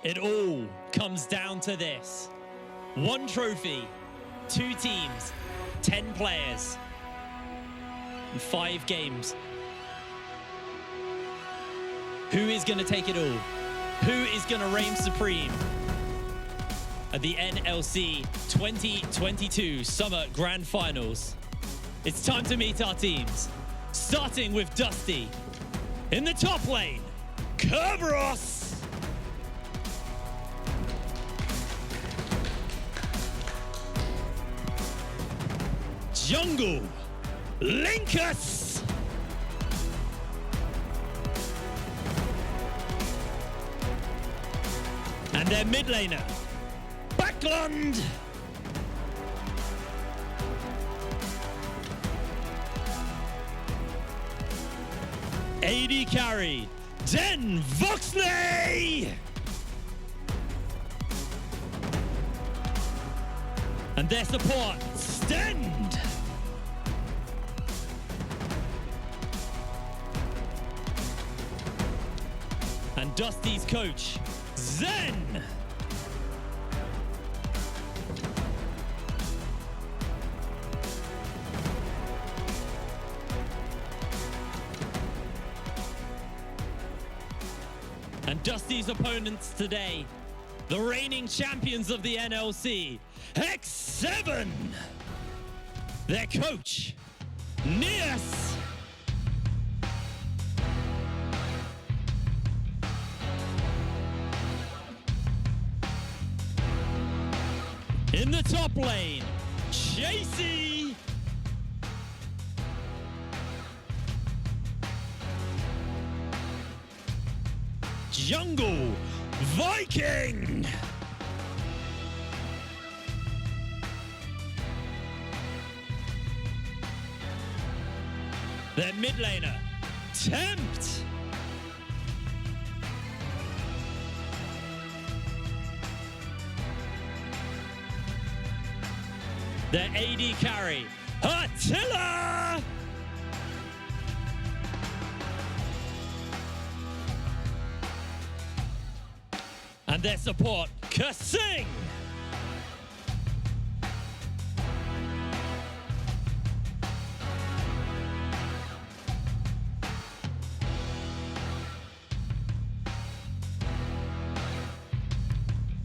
It all comes down to this. 1 trophy, 2 teams, 10 players, and 5 games. Who is going to take it all? Who is going to reign supreme at the NLC 2022 Summer Grand Finals? It's time to meet our teams, starting with Dusty. In the top lane, Kerberos. Jungle, Linkus. And their mid laner, Backlund. AD carry, Den Voxley. And their support, Stend. And Dusty's coach, Zen. And Dusty's opponents today, the reigning champions of the NLC, X7. Their coach, Nias. In the top lane, Chasey. Jungle, Viking. Their mid laner, Tempt. Their AD carry, Attila! And their support, Kasing!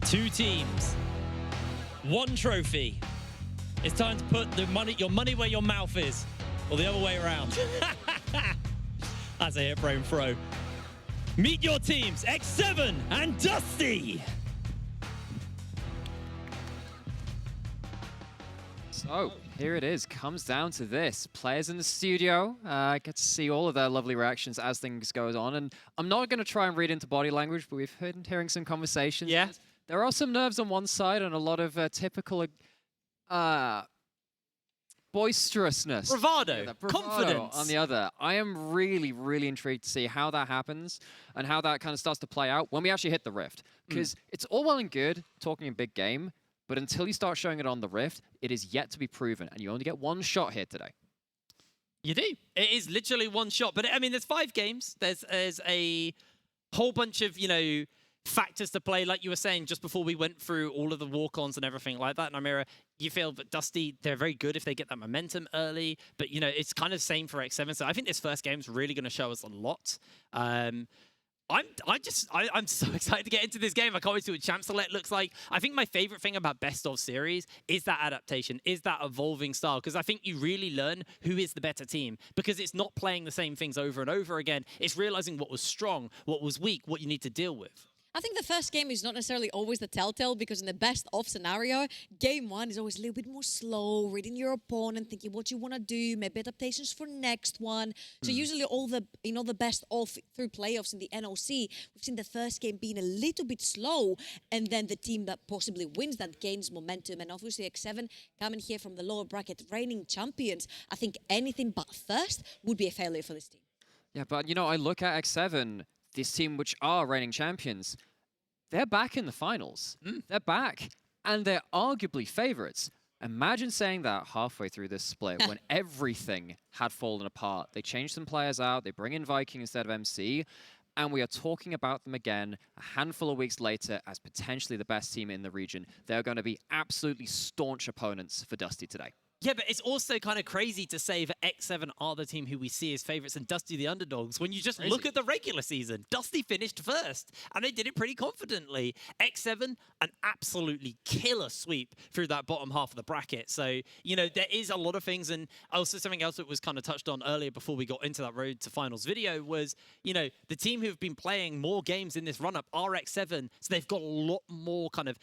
Two teams, 1 trophy. It's time to put your money where your mouth is, or the other way around. That's a hit frame throw. Meet your teams, X7 and Dusty. So here it is, comes down to this. Players in the studio, get to see all of their lovely reactions as things goes on. And I'm not going to try and read into body language, but we've been hearing some conversations. Yeah. There are some nerves on one side and a lot of typical boisterousness. Bravado, Bravado confidence. on the other. I am really, really intrigued to see how that happens and how that kind of starts to play out when we actually hit the Rift. Because it's all well and good talking a big game, but until you start showing it on the Rift, it is yet to be proven, and you only get 1 shot here today. You do. It is literally 1 shot. But I mean, there's 5 games. There's a whole bunch of, factors to play, like you were saying just before we went through all of the walk-ons and everything like that. And Amira, you feel that Dusty, they're very good if they get that momentum early, but it's kind of the same for X7. So I think this first game is really going to show us a lot. I'm so excited to get into this game. I can't wait to see what Champ Select looks like. I think my favorite thing about Best of Series is that adaptation, is that evolving style, because I think you really learn who is the better team, because it's not playing the same things over and over again. It's realizing what was strong, what was weak, what you need to deal with. I think the first game is not necessarily always the telltale, because in the best of scenario, game 1 is always a little bit more slow, reading your opponent, thinking what you want to do, maybe adaptations for next one. So usually all the the best of through playoffs in the NLC, we've seen the first game being a little bit slow, and then the team that possibly wins that gains momentum. And obviously X7 coming here from the lower bracket, reigning champions. I think anything but first would be a failure for this team. Yeah, but I look at X7, this team which are reigning champions, they're back in the finals. They're back, and they're arguably favorites. Imagine saying that halfway through this split when everything had fallen apart. They changed some players out, they bring in Viking instead of MC, And we are talking about them again a handful of weeks later as potentially the best team in the region. They're going to be absolutely staunch opponents for Dusty today. Yeah, but it's also kind of crazy to say that X7 are the team who we see as favorites and Dusty the underdogs when you just look at the regular season. Dusty finished first, and they did it pretty confidently. X7, an absolutely killer sweep through that bottom half of the bracket. So, you know, there is a lot of things, and also something else that was kind of touched on earlier before we got into that Road to Finals video was, you know, the team who've been playing more games in this run-up are X7, so they've got a lot more kind of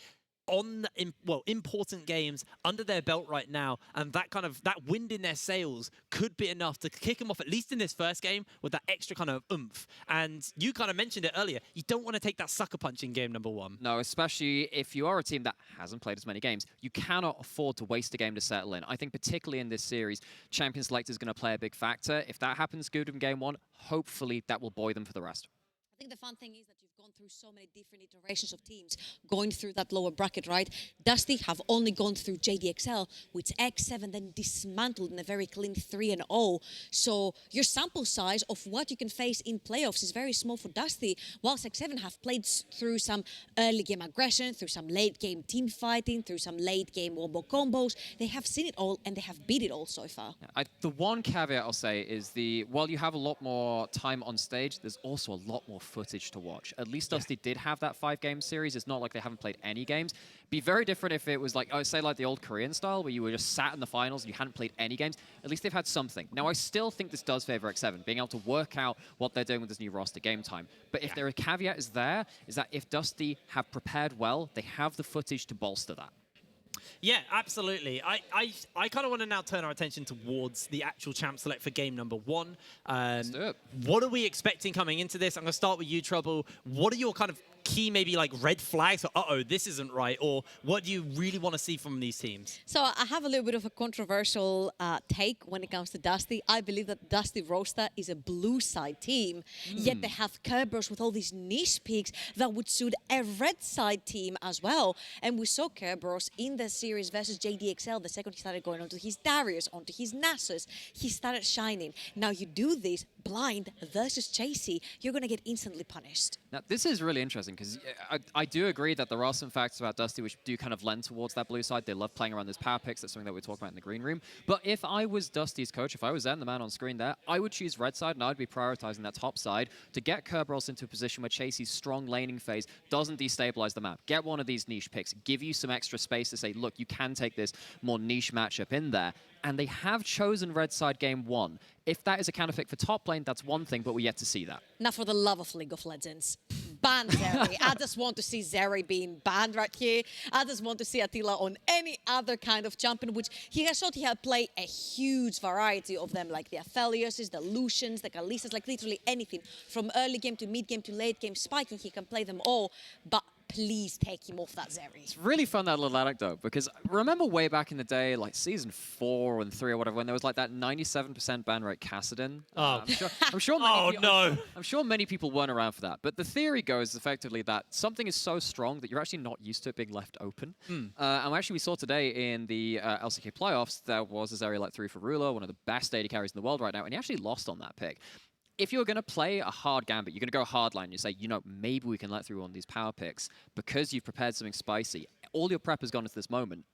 important games under their belt right now, and that wind in their sails could be enough to kick them off, at least in this first game, with that extra kind of oomph. And you kind of mentioned it earlier, you don't want to take that sucker punch in game number 1. No, especially if you are a team that hasn't played as many games. You cannot afford to waste a game to settle in. I think particularly in this series, Champion Select is going to play a big factor. If that happens good in game 1, hopefully that will buoy them for the rest. I think the fun thing is that you've gone through so many different iterations of teams going through that lower bracket, right? Dusty have only gone through JDXL, which X7 then dismantled in a very clean 3-0. So your sample size of what you can face in playoffs is very small for Dusty, whilst X7 have played through some early game aggression, through some late game team fighting, through some late game wombo combos. They have seen it all and they have beat it all so far. The one caveat I'll say is while you have a lot more time on stage, there's also a lot more footage to watch. At least Dusty did have that 5-game series. It's not like they haven't played any games. Be very different if it was like, I would say like the old Korean style where you were just sat in the finals and you hadn't played any games. At least they've had something. Now, I still think this does favor X7, being able to work out what they're doing with this new roster game time. But if there a caveat is that if Dusty have prepared well, they have the footage to bolster that. Yeah, absolutely. I kind of want to now turn our attention towards the actual champ select for game number 1. Let's do it. What are we expecting coming into this? I'm going to start with you, Trouble. What are your kind of key maybe like red flags or uh-oh, this isn't right, or what do you really want to see from these teams? So I have a little bit of a controversial take when it comes to Dusty. I believe that Dusty Rosta is a blue side team, yet they have Kerberos with all these niche picks that would suit a red side team as well. And we saw Kerberos in the series versus JDXL. The second he started going onto his Darius, onto his Nasus, he started shining. Now you do this blind versus Chasey, you're going to get instantly punished. Now, this is really interesting because I do agree that there are some facts about Dusty which do kind of lend towards that blue side. They love playing around those power picks. That's something that we talk about in the green room. But if I was Dusty's coach, if I was Zen, the man on screen there, I would choose red side and I would be prioritizing that top side to get Kerberos into a position where Chasey's strong laning phase doesn't destabilize the map. Get one of these niche picks. Give you some extra space to say, look, you can take this more niche matchup in there. And they have chosen red side game 1. If that is a counterpick for top lane, that's one thing, but we're yet to see that. Now, for the love of League of Legends, ban Zeri. I just want to see Zeri being banned right here. I just want to see Attila on any other kind of champion, which he has showed he had played a huge variety of them, like the Aphelioses, the Lucians, the Kalistas, like literally anything. From early game to mid game to late game spiking, he can play them all. But please take him off that Zeri. It's really fun, that little anecdote, because remember way back in the day, like season 4 and 3 or whatever, when there was like that 97% ban rate Kassadin. I'm sure many people weren't around for that. But the theory goes effectively that something is so strong that you're actually not used to it being left open. And actually we saw today in the LCK playoffs, there was a Zeri let through for Ruler, one of the best AD carries in the world right now, and he actually lost on that pick. If you're going to play a hard gambit, you're going to go hard line, you say, you know, maybe we can let through one of these power picks because you've prepared something spicy. All your prep has gone into this moment.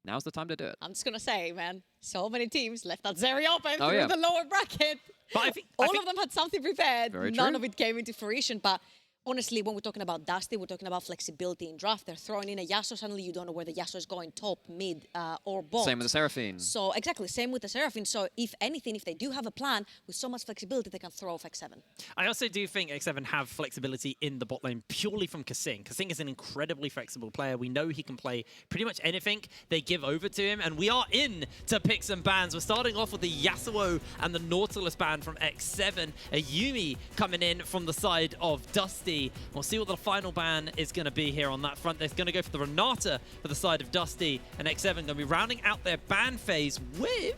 Now's the time to do it. I'm just going to say, man, so many teams left that Zeri open through the lower bracket. But I think all of them had something prepared. Very None true. of it came into fruition. But honestly, when we're talking about Dusty, we're talking about flexibility in draft. They're throwing in a Yasuo. Suddenly, you don't know where the Yasuo is going, top, mid, or bot. Same with the Seraphine. So, exactly, same with the Seraphine. So, if anything, if they do have a plan with so much flexibility, they can throw off X7. I also do think X7 have flexibility in the bot lane purely from Kasing. Kasing is an incredibly flexible player. We know he can play pretty much anything they give over to him, and we are in to picks and bans. We're starting off with the Yasuo and the Nautilus ban from X7. A Yumi coming in from the side of Dusty. We'll see what the final ban is going to be here on that front. They're going to go for the Renata for the side of Dusty, and X7 going to be rounding out their ban phase with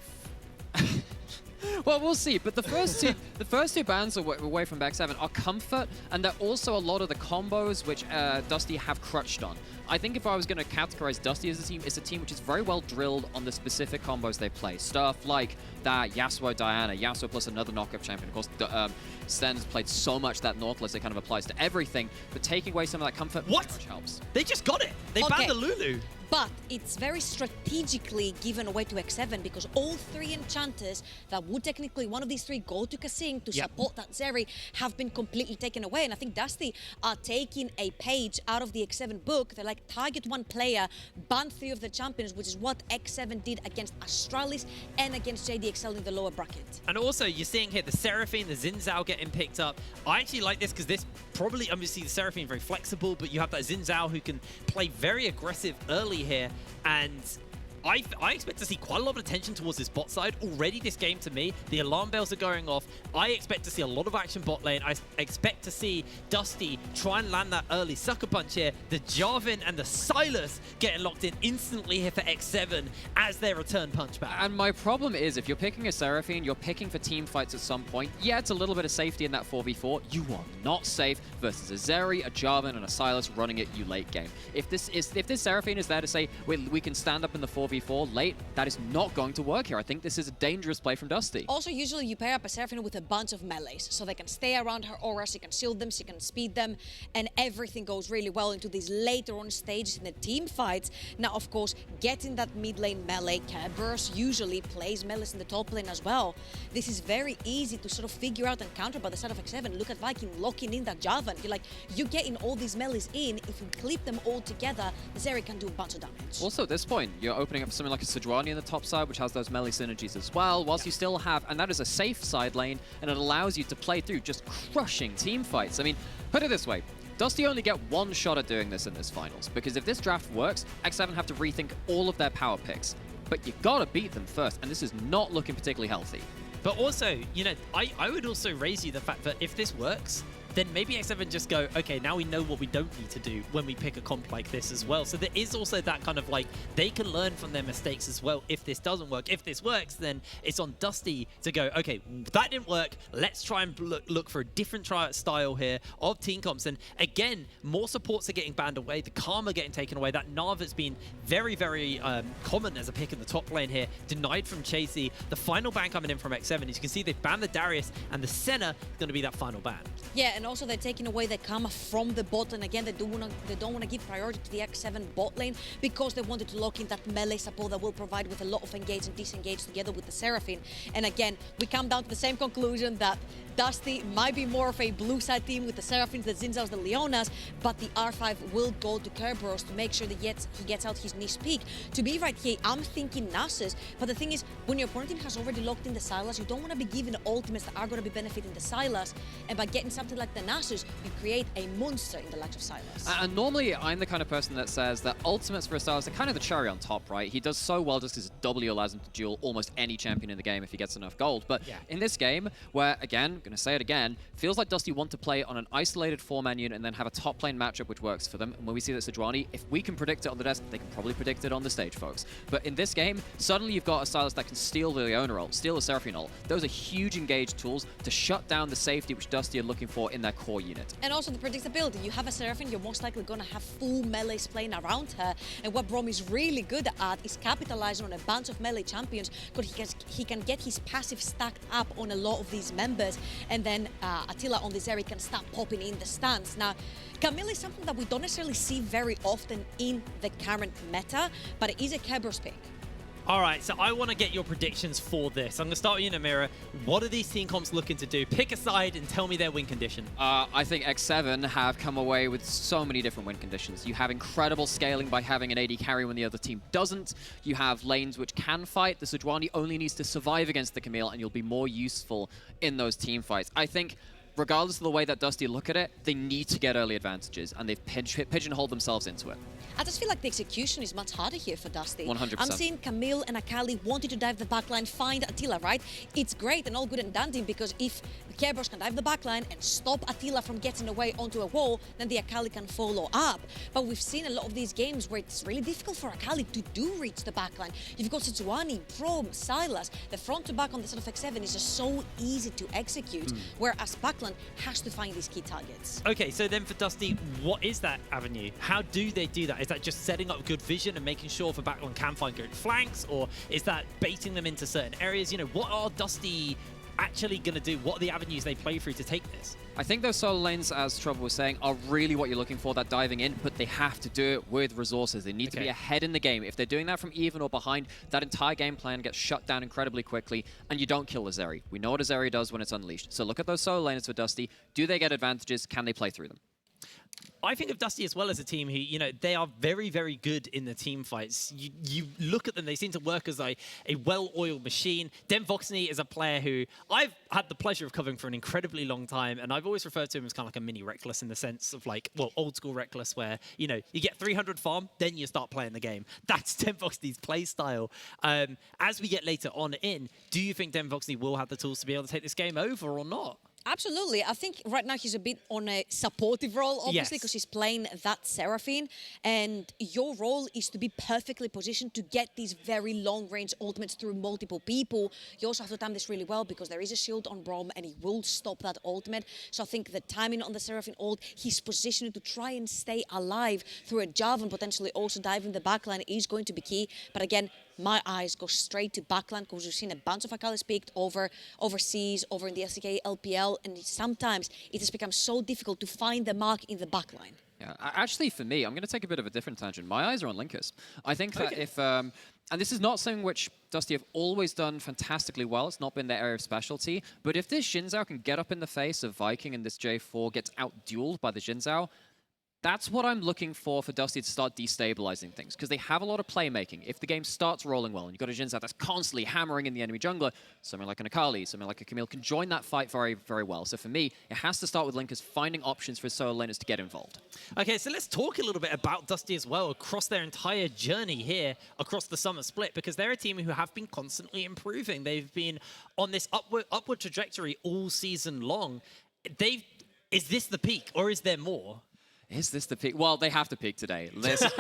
Well, we'll see. But the first two bans away from back 7 are comfort, and they're also a lot of the combos which Dusty have crutched on. I think if I was going to categorize Dusty as a team, it's a team which is very well drilled on the specific combos they play. Stuff like that Yasuo Diana, Yasuo plus another knockup champion. Of course, Sten has played so much that Nautilus, it kind of applies to everything. But taking away some of that comfort very much helps. They just got it. They banned the Lulu. But it's very strategically given away to X7 because all 3 enchanters that would technically, one of these 3 go to Kasing to support that Zeri have been completely taken away. And I think Dusty are taking a page out of the X7 book. They're like, target 1 player, ban 3 of the champions, which is what X7 did against Astralis and against JDXL in the lower bracket. And also, you're seeing here the Seraphine, the Xin Zhao getting picked up. I actually like this because this probably, obviously, the Seraphine very flexible, but you have that Xin Zhao who can play very aggressive early here, and I expect to see quite a lot of attention towards this bot side. Already this game, to me, the alarm bells are going off. I expect to see a lot of action bot lane. I expect to see Dusty try and land that early sucker punch here. The Jarvan and the Sylas getting locked in instantly here for X7 as their return punch back. And my problem is, if you're picking a Seraphine, you're picking for team fights at some point. Yeah, it's a little bit of safety in that 4v4. You are not safe versus a Zeri, a Jarvan, and a Sylas running at you late game. If this Seraphine is there to say, we can stand up in the 4v4 late, that is not going to work here. I think this is a dangerous play from Dusty. Also, usually you pair up a Seraphine with a bunch of melees, so they can stay around her auras, you can shield them, she can speed them, and everything goes really well into these later on stages in the team fights. Now, of course, getting that mid lane melee, Kerberos usually plays melees in the top lane as well. This is very easy to sort of figure out and counter by the side of X7. Look at Viking locking in that Jarvan. You're like, you're getting all these melees in. If you clip them all together, Zeri can do a bunch of damage. Also, at this point, you're opening up something like a Sejuani in the top side, which has those melee synergies as well, whilst you still have, and that is a safe side lane, and it allows you to play through just crushing team fights. I mean, put it this way, Dusty only get one shot at doing this in this finals, because if this draft works, X7 have to rethink all of their power picks. But you gotta beat them first, and this is not looking particularly healthy. But also, you know, I would also raise you the fact that if this works, then maybe X7 just go, okay, now we know what we don't need to do when we pick a comp like this as well. So there is also that kind of like, they can learn from their mistakes as well if this doesn't work. If this works, then it's on Dusty to go, okay, that didn't work. Let's try and look for a different style here of team comps. And again, more supports are getting banned away. The Karma getting taken away. That Nav has been very, very common as a pick in the top lane here. Denied from Chasey. The final ban coming in from X7. As you can see, they've banned the Darius, and the Senna is going to be that final ban. Yeah, and also they're taking away the Karma from the bot, and again, they don't want to give priority to the X7 bot lane because they wanted to lock in that melee support that will provide with a lot of engage and disengage together with the Seraphine. And again, we come down to the same conclusion that Dusty might be more of a blue side team with the Seraphines, the Xin Zhaos, the Leonas, but the R5 will go to Kerberos to make sure that he gets out his niche peak. To be right here, I'm thinking Nasus, but the thing is, when your opponent team has already locked in the Sylas, you don't want to be giving ultimates that are going to be benefiting the Sylas, and by getting something like the Nasus, you create a monster in the likes of Sylas. And normally, I'm the kind of person that says that ultimates for a Sylas are kind of the cherry on top, right? He does so well just because W allows him to duel almost any champion in the game if he gets enough gold. But in this game, where, again, going to say it again, feels like Dusty want to play on an isolated 4-man unit and then have a top lane matchup which works for them. And when we see that Sejuani, if we can predict it on the desk, they can probably predict it on the stage, folks. But in this game, suddenly you've got a Sylas that can steal the Leona ult, steal the Seraphine ult. Those are huge engaged tools to shut down the safety which Dusty are looking for in their core unit. And also the predictability. You have a Seraphine, you're most likely going to have full melees playing around her. And what Brom is really good at is capitalizing on a bunch of melee champions because he can get his passive stacked up on a lot of these members. And then Attila on this area can start popping in the stance. Now, Camille is something that we don't necessarily see very often in the current meta, but it is a Kerberos pick. All right, so I want to get your predictions for this. I'm going to start with you, Namira. What are these team comps looking to do? Pick a side and tell me their win condition. I think X7 have come away with so many different win conditions. You have incredible scaling by having an AD carry when the other team doesn't. You have lanes which can fight. The Sejuani only needs to survive against the Camille, and you'll be more useful in those team fights. I think, regardless of the way that Dusty look at it, they need to get early advantages, and they've pigeonholed themselves into it. I just feel like the execution is much harder here for Dusty. 100%. I'm seeing Camille and Akali wanting to dive the backline, find Attila, right? It's great and all good and dandy because if Kerberos can dive the backline and stop Attila from getting away onto a wall, then the Akali can follow up. But we've seen a lot of these games where it's really difficult for Akali to do reach the backline. You've got Sejuani, Prom, Silas. The front to back on the side of X7 is just so easy to execute, whereas backline has to find these key targets. Okay, so then for Dusty, what is that avenue? How do they do that? Is that just setting up good vision and making sure for backline can find good flanks, or is that baiting them into certain areas? You know, what are Dusty actually going to do? What are the avenues they play through to take this? I think those solo lanes, as Trouble was saying, are really what you're looking for, that diving in, but they have to do it with resources. They need to be ahead in the game. If they're doing that from even or behind, that entire game plan gets shut down incredibly quickly, and you don't kill Azeri. We know what Azeri does when it's unleashed. So look at those solo lanes for Dusty. Do they get advantages? Can they play through them? I think of Dusty as well as a team who, you know, they are very, very good in the team fights. You look at them, they seem to work as a well-oiled machine. Voxney is a player who I've had the pleasure of covering for an incredibly long time, and I've always referred to him as kind of like a mini Reckless in the sense of like, well, old school Reckless where, you know, you get 300 farm, then you start playing the game. That's Voxney's play style. As we get later on in, do you think Voxney will have the tools to be able to take this game over or not? Absolutely. I think right now he's a bit on a supportive role, obviously, because he's playing that Seraphine. And your role is to be perfectly positioned to get these very long-range ultimates through multiple people. You also have to time this really well because there is a shield on Brom and he will stop that ultimate. So I think the timing on the Seraphine ult, his positioning to try and stay alive through a Jarvan and potentially also diving the backline is going to be key. But again, my eyes go straight to backline because we've seen a bunch of Akalis picked overseas, over in the SDK, LPL, and sometimes it has become so difficult to find the mark in the backline. Yeah, actually, for me, I'm going to take a bit of a different tangent. My eyes are on Linkus. I think that if, and this is not something which Dusty have always done fantastically well, it's not been their area of specialty, but if this Xin Zhao can get up in the face of Viking and this J4 gets out-dueled by the Xin Zhao, that's what I'm looking for Dusty to start destabilizing things, because they have a lot of playmaking. If the game starts rolling well, and you've got a Xin Zhao that's constantly hammering in the enemy jungler, something like an Akali, something like a Camille can join that fight very, very well. So for me, it has to start with Linkers finding options for solo laners to get involved. Okay, so let's talk a little bit about Dusty as well across their entire journey here across the summer split, because they're a team who have been constantly improving. They've been on this upward trajectory all season long. Is this the peak, or is there more? Is this the peak? Well, they have to peak today. This is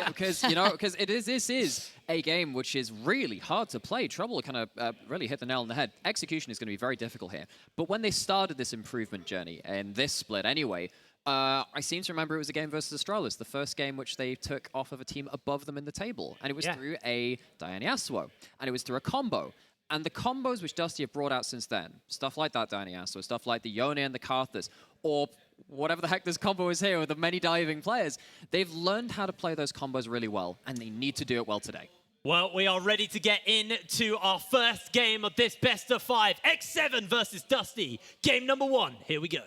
because, you know, because this is a game which is really hard to play. Trouble kind of really hit the nail on the head. Execution is going to be very difficult here. But when they started this improvement journey, and this split anyway, I seem to remember it was a game versus Astralis, the first game which they took off of a team above them in the table. And it was through a Diane Yasuo, and it was through a combo. And the combos which Dusty have brought out since then, stuff like that Diane Yasuo, stuff like the Yone and the Karthus, or whatever the heck this combo is here with the many diving players, they've learned how to play those combos really well, and they need to do it well today. Well, we are ready to get into our first game of this best of 5. X7 versus Dusty. Game number 1. Here we go.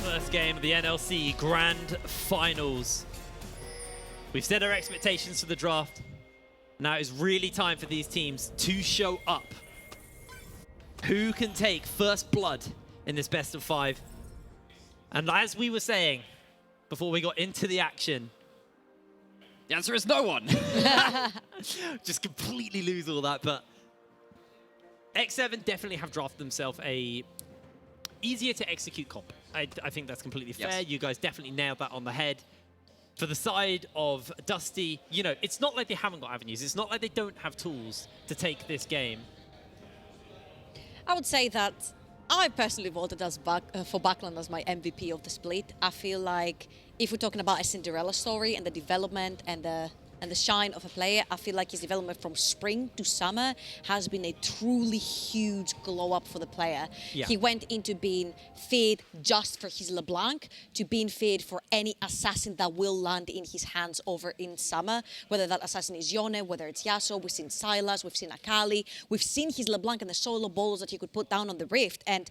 First game of the NLC Grand Finals. We've set our expectations for the draft. Now it's really time for these teams to show up. Who can take first blood in this best of 5? And as we were saying before we got into the action, the answer is no one. just completely lose all that, but X7 definitely have drafted themselves a easier to execute comp. I think that's completely fair. Yes. You guys definitely nailed that on the head. For the side of Dusty, you know, it's not like they haven't got avenues. It's not like they don't have tools to take this game. I would say that I personally voted as for Backland as my MVP of the split. I feel like if we're talking about a Cinderella story and the development and the and the shine of a player. I feel like his development from spring to summer has been a truly huge glow up for the player. Yeah. He went into being feared just for his LeBlanc to being feared for any assassin that will land in his hands over in summer, whether that assassin is Yone, whether it's Yasuo. We've seen Sylas, we've seen Akali, we've seen his LeBlanc and the solo balls that he could put down on the Rift. And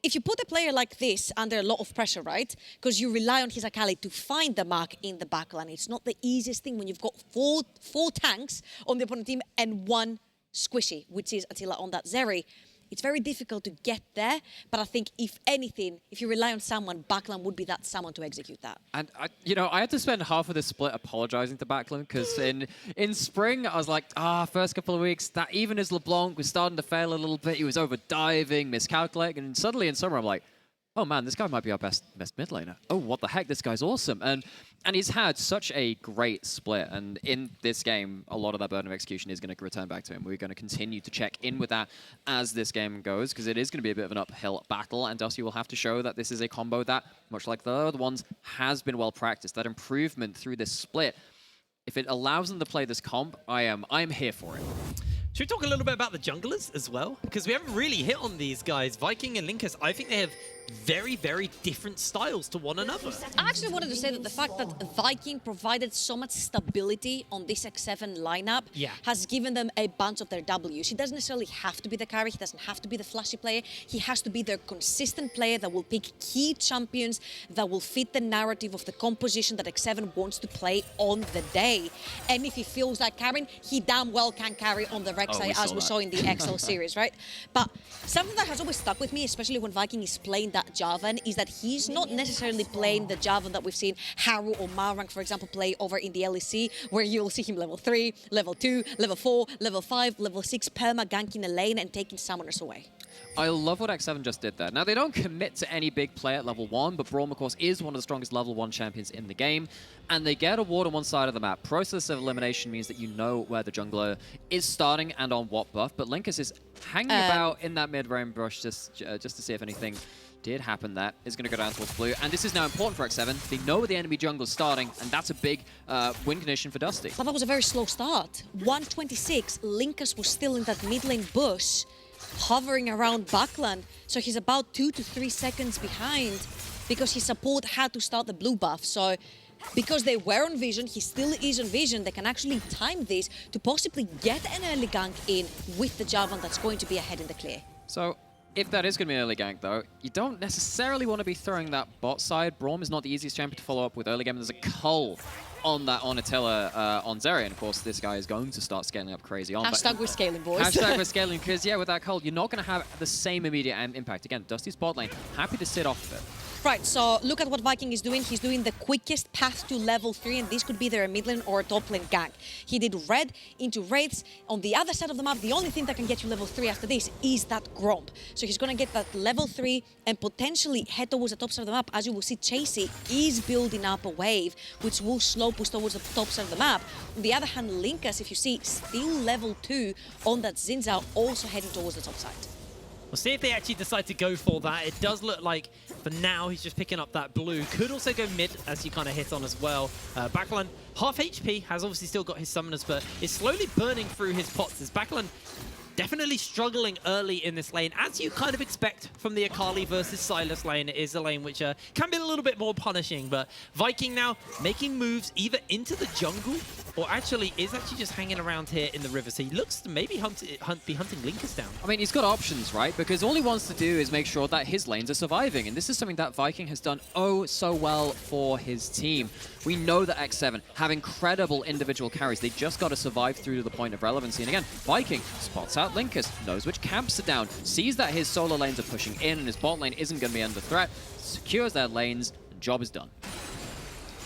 if you put a player like this under a lot of pressure, right? Because you rely on his Akali to find the mark in the backline. It's not the easiest thing when you've got four tanks on the opponent team and one squishy, which is Attila on that Zeri. It's very difficult to get there, but I think if anything, if you rely on someone, Backland would be that someone to execute that. And I had to spend half of this split apologizing to Backland because in spring I was like, first couple of weeks, that even as LeBlanc was starting to fail a little bit, he was over diving, miscalculating, and suddenly in summer I'm like, oh man, this guy might be our best mid laner. Oh, what the heck, this guy's awesome. And he's had such a great split. And in this game, a lot of that burden of execution is going to return back to him. We're going to continue to check in with that as this game goes, because it is going to be a bit of an uphill battle. And Dusty will have to show that this is a combo that, much like the other ones, has been well practiced. That improvement through this split, if it allows them to play this comp, I'm here for it. Should we talk a little bit about the junglers as well? Because we haven't really hit on these guys. Viking and Linkus, I think they have very, very different styles to one another. I actually wanted to say that the fact that Viking provided so much stability on this X7 lineup has given them a bunch of their Ws. He doesn't necessarily have to be the carry, he doesn't have to be the flashy player, he has to be their consistent player that will pick key champions that will fit the narrative of the composition that X7 wants to play on the day. And if he feels like carrying, he damn well can carry on the Rek'Sai as we saw in the XL series, right? But something that has always stuck with me, especially when Viking is playing that Jarvan, is that he's not necessarily playing the Jarvan that we've seen Haru or Malrank, for example, play over in the LEC, where you'll see him level 3, level 2, level 4, level 5, level 6, perma ganking a lane and taking summoners away. I love what X7 just did there. Now, they don't commit to any big play at level 1, but Braum, of course, is one of the strongest level 1 champions in the game, and they get a ward on one side of the map. Process of elimination means that you know where the jungler is starting and on what buff, but Linkus is hanging about in that mid-range brush just to see if anything did happen. That is going to go down towards blue, and this is now important for X7. They know where the enemy jungle is starting, and that's a big win condition for Dusty. But that was a very slow start. 126, Linkus was still in that mid lane bush, hovering around backland, so he's about 2 to 3 seconds behind because his support had to start the blue buff. So because they were on vision, he still is on vision, they can actually time this to possibly get an early gank in with the Jarvan that's going to be ahead in the clear. So if that is going to be an early gank, though, you don't necessarily want to be throwing that bot side. Braum is not the easiest champion to follow up with early game. There's a cull on that on Attila on Zeri, and of course this guy is going to start scaling up crazy on. Hashtag we're scaling, boys. Hashtag we're scaling, because yeah, with that cull, you're not going to have the same immediate impact. Again, Dusty's bot lane, happy to sit off of it. Right, so look at what Viking is doing. He's doing the quickest path to level 3, and this could be their mid lane or a top lane gank. He did red into Wraiths. On the other side of the map, the only thing that can get you level 3 after this is that Gromp. So he's going to get that level 3 and potentially head towards the top side of the map. As you will see, Chasey is building up a wave, which will slow push towards the top side of the map. On the other hand, Linkus, if you see, still level 2 on that Zinzao, also heading towards the top side. We'll see if they actually decide to go for that. It does look like, for now, he's just picking up that blue. Could also go mid, as you kind of hit on as well. Backland, half HP, has obviously still got his summoners, but is slowly burning through his pots. As Backland definitely struggling early in this lane, as you kind of expect from the Akali versus Sylas lane. It is a lane which can be a little bit more punishing, but Viking now making moves either into the jungle or actually is just hanging around here in the river. So he looks to maybe be hunting Linkus down. I mean, he's got options, right? Because all he wants to do is make sure that his lanes are surviving, and this is something that Viking has done oh so well for his team. We know that X7 have incredible individual carries. They just got to survive through to the point of relevancy. And again, Viking spots out Linkus, knows which camps are down, sees that his solo lanes are pushing in and his bot lane isn't going to be under threat, secures their lanes, and job is done.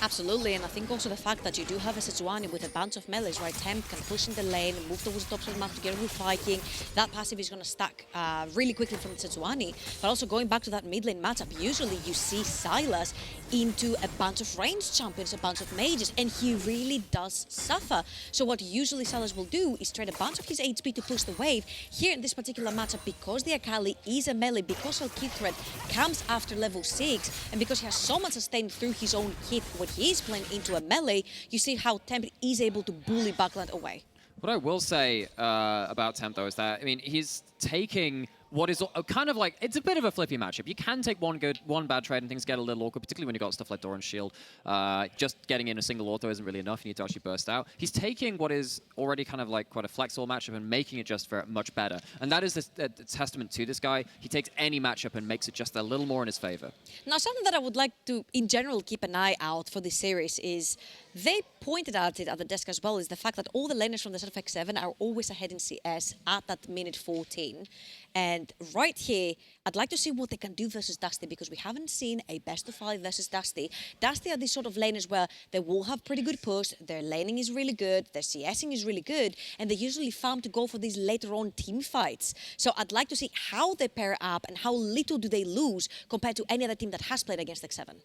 Absolutely, and I think also the fact that you do have a Sejuani with a bunch of melees, right? Temp can push in the lane, move towards the top side of the map together with Viking. That passive is going to stack really quickly from Sejuani. But also going back to that mid lane matchup, usually you see Sylas into a bunch of ranged champions, a bunch of mages, and he really does suffer. So what usually Sylas will do is trade a bunch of his HP to push the wave. Here in this particular matchup, because the Akali is a melee, because her kit threat comes after level 6, and because he has so much sustain through his own kit when but he is playing into a melee, you see how Temp is able to bully backline away. What I will say about Temp, though, is that, I mean, he's taking what is kind of like, it's a bit of a flippy matchup. You can take one bad trade and things get a little awkward, particularly when you got stuff like Doran's Shield. Just getting in a single auto isn't really enough. You need to actually burst out. He's taking what is already kind of like quite a flexible matchup and making it just much better. And that is a testament to this guy. He takes any matchup and makes it just a little more in his favor. Now, something that I would like to, in general, keep an eye out for this series is they pointed out it at the desk as well, is the fact that all the laners from the set of X7 are always ahead in CS at that minute 14. And right here, I'd like to see what they can do versus Dusty, because we haven't seen a best of 5 versus Dusty. Dusty are these sort of laners where they will have pretty good push, their laning is really good, their CSing is really good, and they usually farm to go for these later on team fights. So I'd like to see how they pair up and how little do they lose compared to any other team that has played against X7.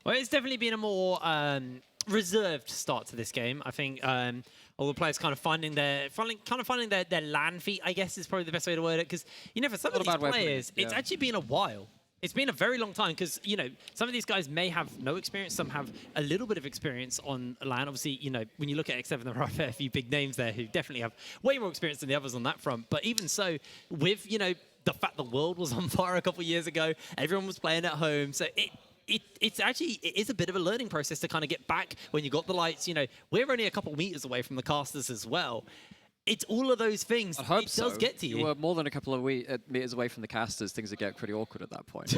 Well, it's definitely been a more reserved start to this game. I think all the players kind of finding their land feet, I guess is probably the best way to word it. Because, you know, for some of these players, it's actually been a while. It's been a very long time because, you know, some of these guys may have no experience. Some have a little bit of experience on LAN. Obviously, you know, when you look at X7, there are a fair few big names there who definitely have way more experience than the others on that front. But even so, with, you know, the fact the world was on fire a couple of years ago, everyone was playing at home. So it is a bit of a learning process to kind of get back when you got the lights. You know, we're only a couple meters away from the casters as well. It's all of those things. I hope it does get to you. You were more than a couple of meters away from the casters. Things would get pretty awkward at that point.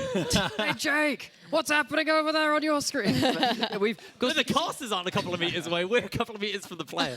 Hey, Jake, what's happening over there on your screen? The casters aren't a couple of meters away. We're a couple of meters from the player.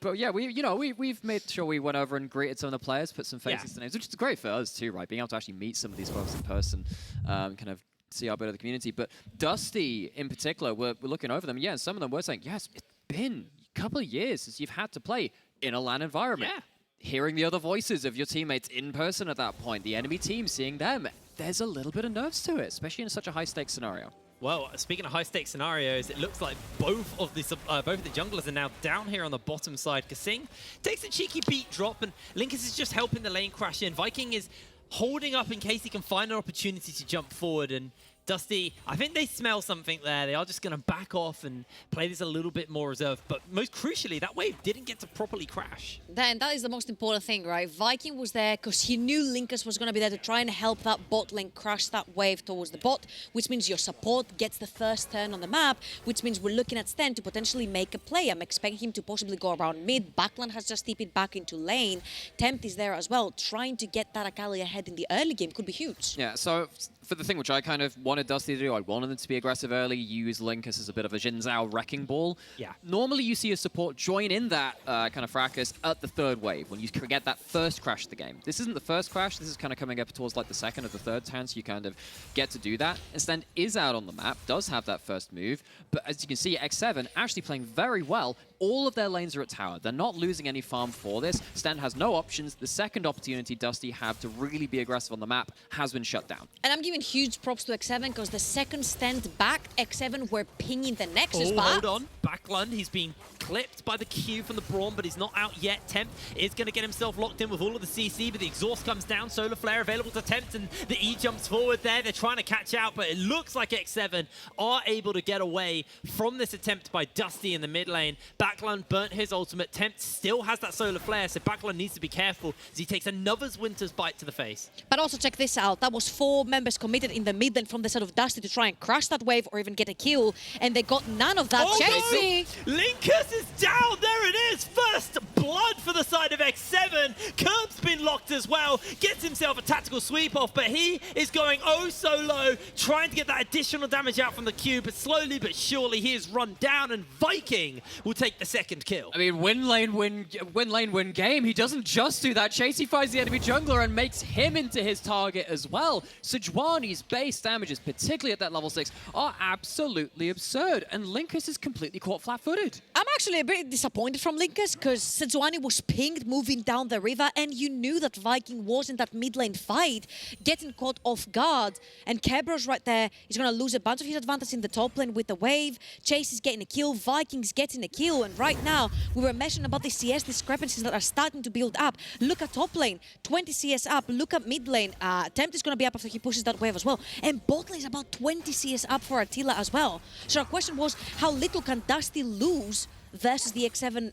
But yeah, we've made sure we went over and greeted some of the players, put some faces to names, which is great for us too, right? Being able to actually meet some of these folks in person, kind of see our bit of the community. But Dusty, in particular, we're looking over them. Yeah, and some of them were saying, yes, it's been a couple of years since you've had to play in a LAN environment. Yeah. Hearing the other voices of your teammates in person at that point, the enemy team, seeing them, there's a little bit of nerves to it, especially in such a high-stakes scenario. Well, speaking of high-stakes scenarios, it looks like both of the junglers are now down here on the bottom side. Kasing takes a cheeky beat drop, and Linkus is just helping the lane crash in. Viking is holding up in case he can find an opportunity to jump forward, and Dusty, I think they smell something there. They are just going to back off and play this a little bit more reserved. But most crucially, that wave didn't get to properly crash. Then that is the most important thing, right? Viking was there because he knew Linkus was going to be there to try and help that bot lane crash that wave towards the bot, which means your support gets the first turn on the map, which means we're looking at Sten to potentially make a play. I'm expecting him to possibly go around mid. Backland has just TP'd back into lane. Tempt is there as well, trying to get that Akali ahead in the early game could be huge. Yeah, so for the thing which I kind of wanted Dusty to do, I wanted them to be aggressive early, use Linkus as a bit of a Jin Zhao wrecking ball. Yeah. Normally you see a support join in that kind of fracas at the third wave, when you get that first crash of the game. This isn't the first crash, this is kind of coming up towards like the second or the third turn, so you kind of get to do that. And Sten is out on the map, does have that first move, but as you can see, X7 actually playing very well. All of their lanes are at tower. They're not losing any farm for this. Sten has no options. The second opportunity Dusty had to really be aggressive on the map has been shut down. And I'm giving huge props to X7 because the second stand back, X7 were pinging the Nexus back. Hold on. Backlund, he's been clipped by the Q from the Braum, but he's not out yet. Tempt is going to get himself locked in with all of the CC, but the exhaust comes down. Solar Flare available to Tempt, and the E jumps forward there. They're trying to catch out, but it looks like X7 are able to get away from this attempt by Dusty in the mid lane. Backlund burnt his ultimate. Tempt still has that Solar Flare, so Backlund needs to be careful as he takes another Winter's Bite to the face. But also check this out. That was 4 members committed in the mid lane from the side of Dusty to try and crash that wave or even get a kill, and they got none of that. Chasey! No! Linkus is down! There it is! First blood for the side of X7. Curb's been locked as well. Gets himself a tactical sweep off, but he is going oh so low, trying to get that additional damage out from the Q, but slowly but surely he is run down, and Viking will take the second kill. I mean, win lane, win game. He doesn't just do that. Chasey finds the enemy jungler and makes him into his target as well. Sejuani's base damages, particularly at that level 6, are absolutely absurd, and Linkus is completely caught flat-footed. I'm actually a bit disappointed from Linkus because Sejuani was pinged moving down the river, and you knew that Viking was in that mid lane fight, getting caught off guard. And Kerberos right there is going to lose a bunch of his advantage in the top lane with the wave. Chase is getting a kill, Vikings getting a kill. And right now, we were mentioning about the CS discrepancies that are starting to build up. Look at top lane, 20 CS up. Look at mid lane. Tempt is going to be up after he pushes that wave as well. And bot lane is about 20 CS up for Attila as well. So our question was, how little can Dusty lose versus the X7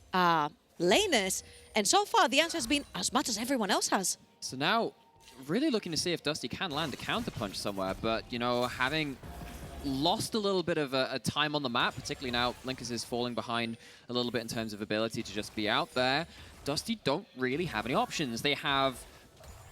laners? And so far, the answer has been as much as everyone else has. So now, really looking to see if Dusty can land a counterpunch somewhere, but, you know, having lost a little bit of a time on the map, particularly now Linkus is falling behind a little bit in terms of ability to just be out there, Dusty don't really have any options. They have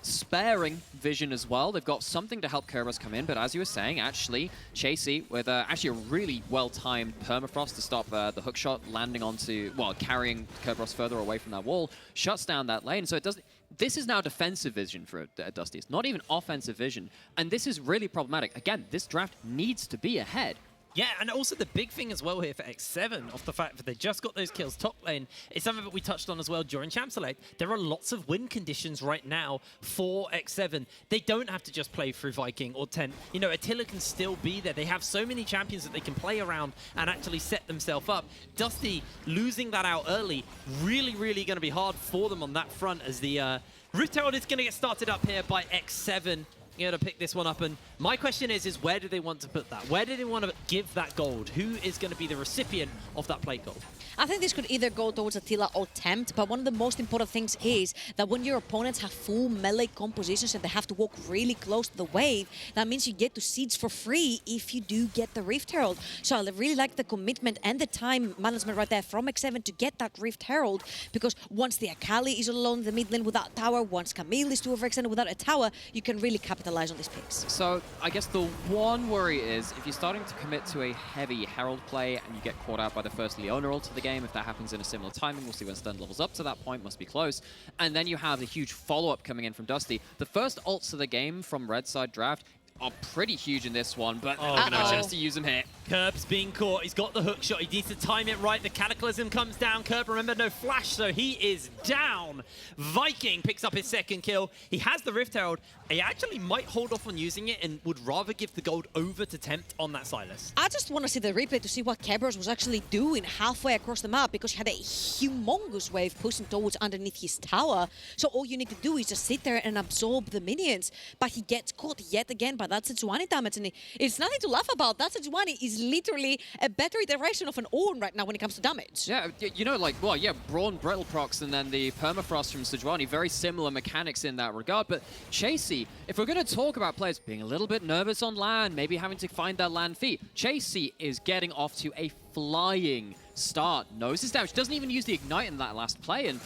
sparing vision as well. They've got something to help Kerberos come in, but as you were saying, actually, Chasey with actually a really well-timed permafrost to stop the hookshot landing onto, well, carrying Kerberos further away from that wall, shuts down that lane. So it doesn't. This is now defensive vision for Dusty. It's not even offensive vision, and this is really problematic. Again, this draft needs to be ahead. Yeah, and also the big thing as well here for X7, off the fact that they just got those kills top lane, is something that we touched on as well during Champ Select. There are lots of win conditions right now for X7. They don't have to just play through Viking or Tent. You know, Attila can still be there. They have so many champions that they can play around and actually set themselves up. Dusty losing that out early, really, really going to be hard for them on that front, as the Rift Herald is going to get started up here by X7. To pick this one up, and my question is where do they want to put that? Where do they want to give that gold? Who is going to be the recipient of that plate gold? I think this could either go towards Attila or Tempt, but one of the most important things is that when your opponents have full melee compositions and they have to walk really close to the wave, that means you get to siege for free if you do get the Rift Herald. So I really like the commitment and the time management right there from X7 to get that Rift Herald, because once the Akali is alone in the mid lane without a tower, once Camille is to overextend without a tower, you can really capitalize on these picks. So I guess the one worry is if you're starting to commit to a heavy Herald play and you get caught out by the first Leona ult to the game, if that happens in a similar timing, we'll see when Stun levels up to that point, must be close. And then you have a huge follow-up coming in from Dusty. The first ults of the game from Red Side Draft are pretty huge in this one, but they're not going to have a chance to use them here. Kerb's being caught. He's got the hook shot. He needs to time it right. The Cataclysm comes down. Kerb, remember, no flash, so he is down. Viking picks up his second kill. He has the Rift Herald. He actually might hold off on using it and would rather give the gold over to Tempt on that Sylas. I just want to see the replay to see what Kerberos was actually doing halfway across the map, because he had a humongous wave pushing towards underneath his tower. So all you need to do is just sit there and absorb the minions. But he gets caught yet again by that Sejuani damage, and it's nothing to laugh about. That Sejuani is literally a better iteration of an Ornn right now when it comes to damage. Yeah, you know, like, well, yeah, Brawn Brittle procs and then the permafrost from Sejuani, very similar mechanics in that regard. But Chasey, if we're going to talk about players being a little bit nervous on land, maybe having to find their land feet, Chasey is getting off to a flying start. Knows his damage, doesn't even use the Ignite in that last play, and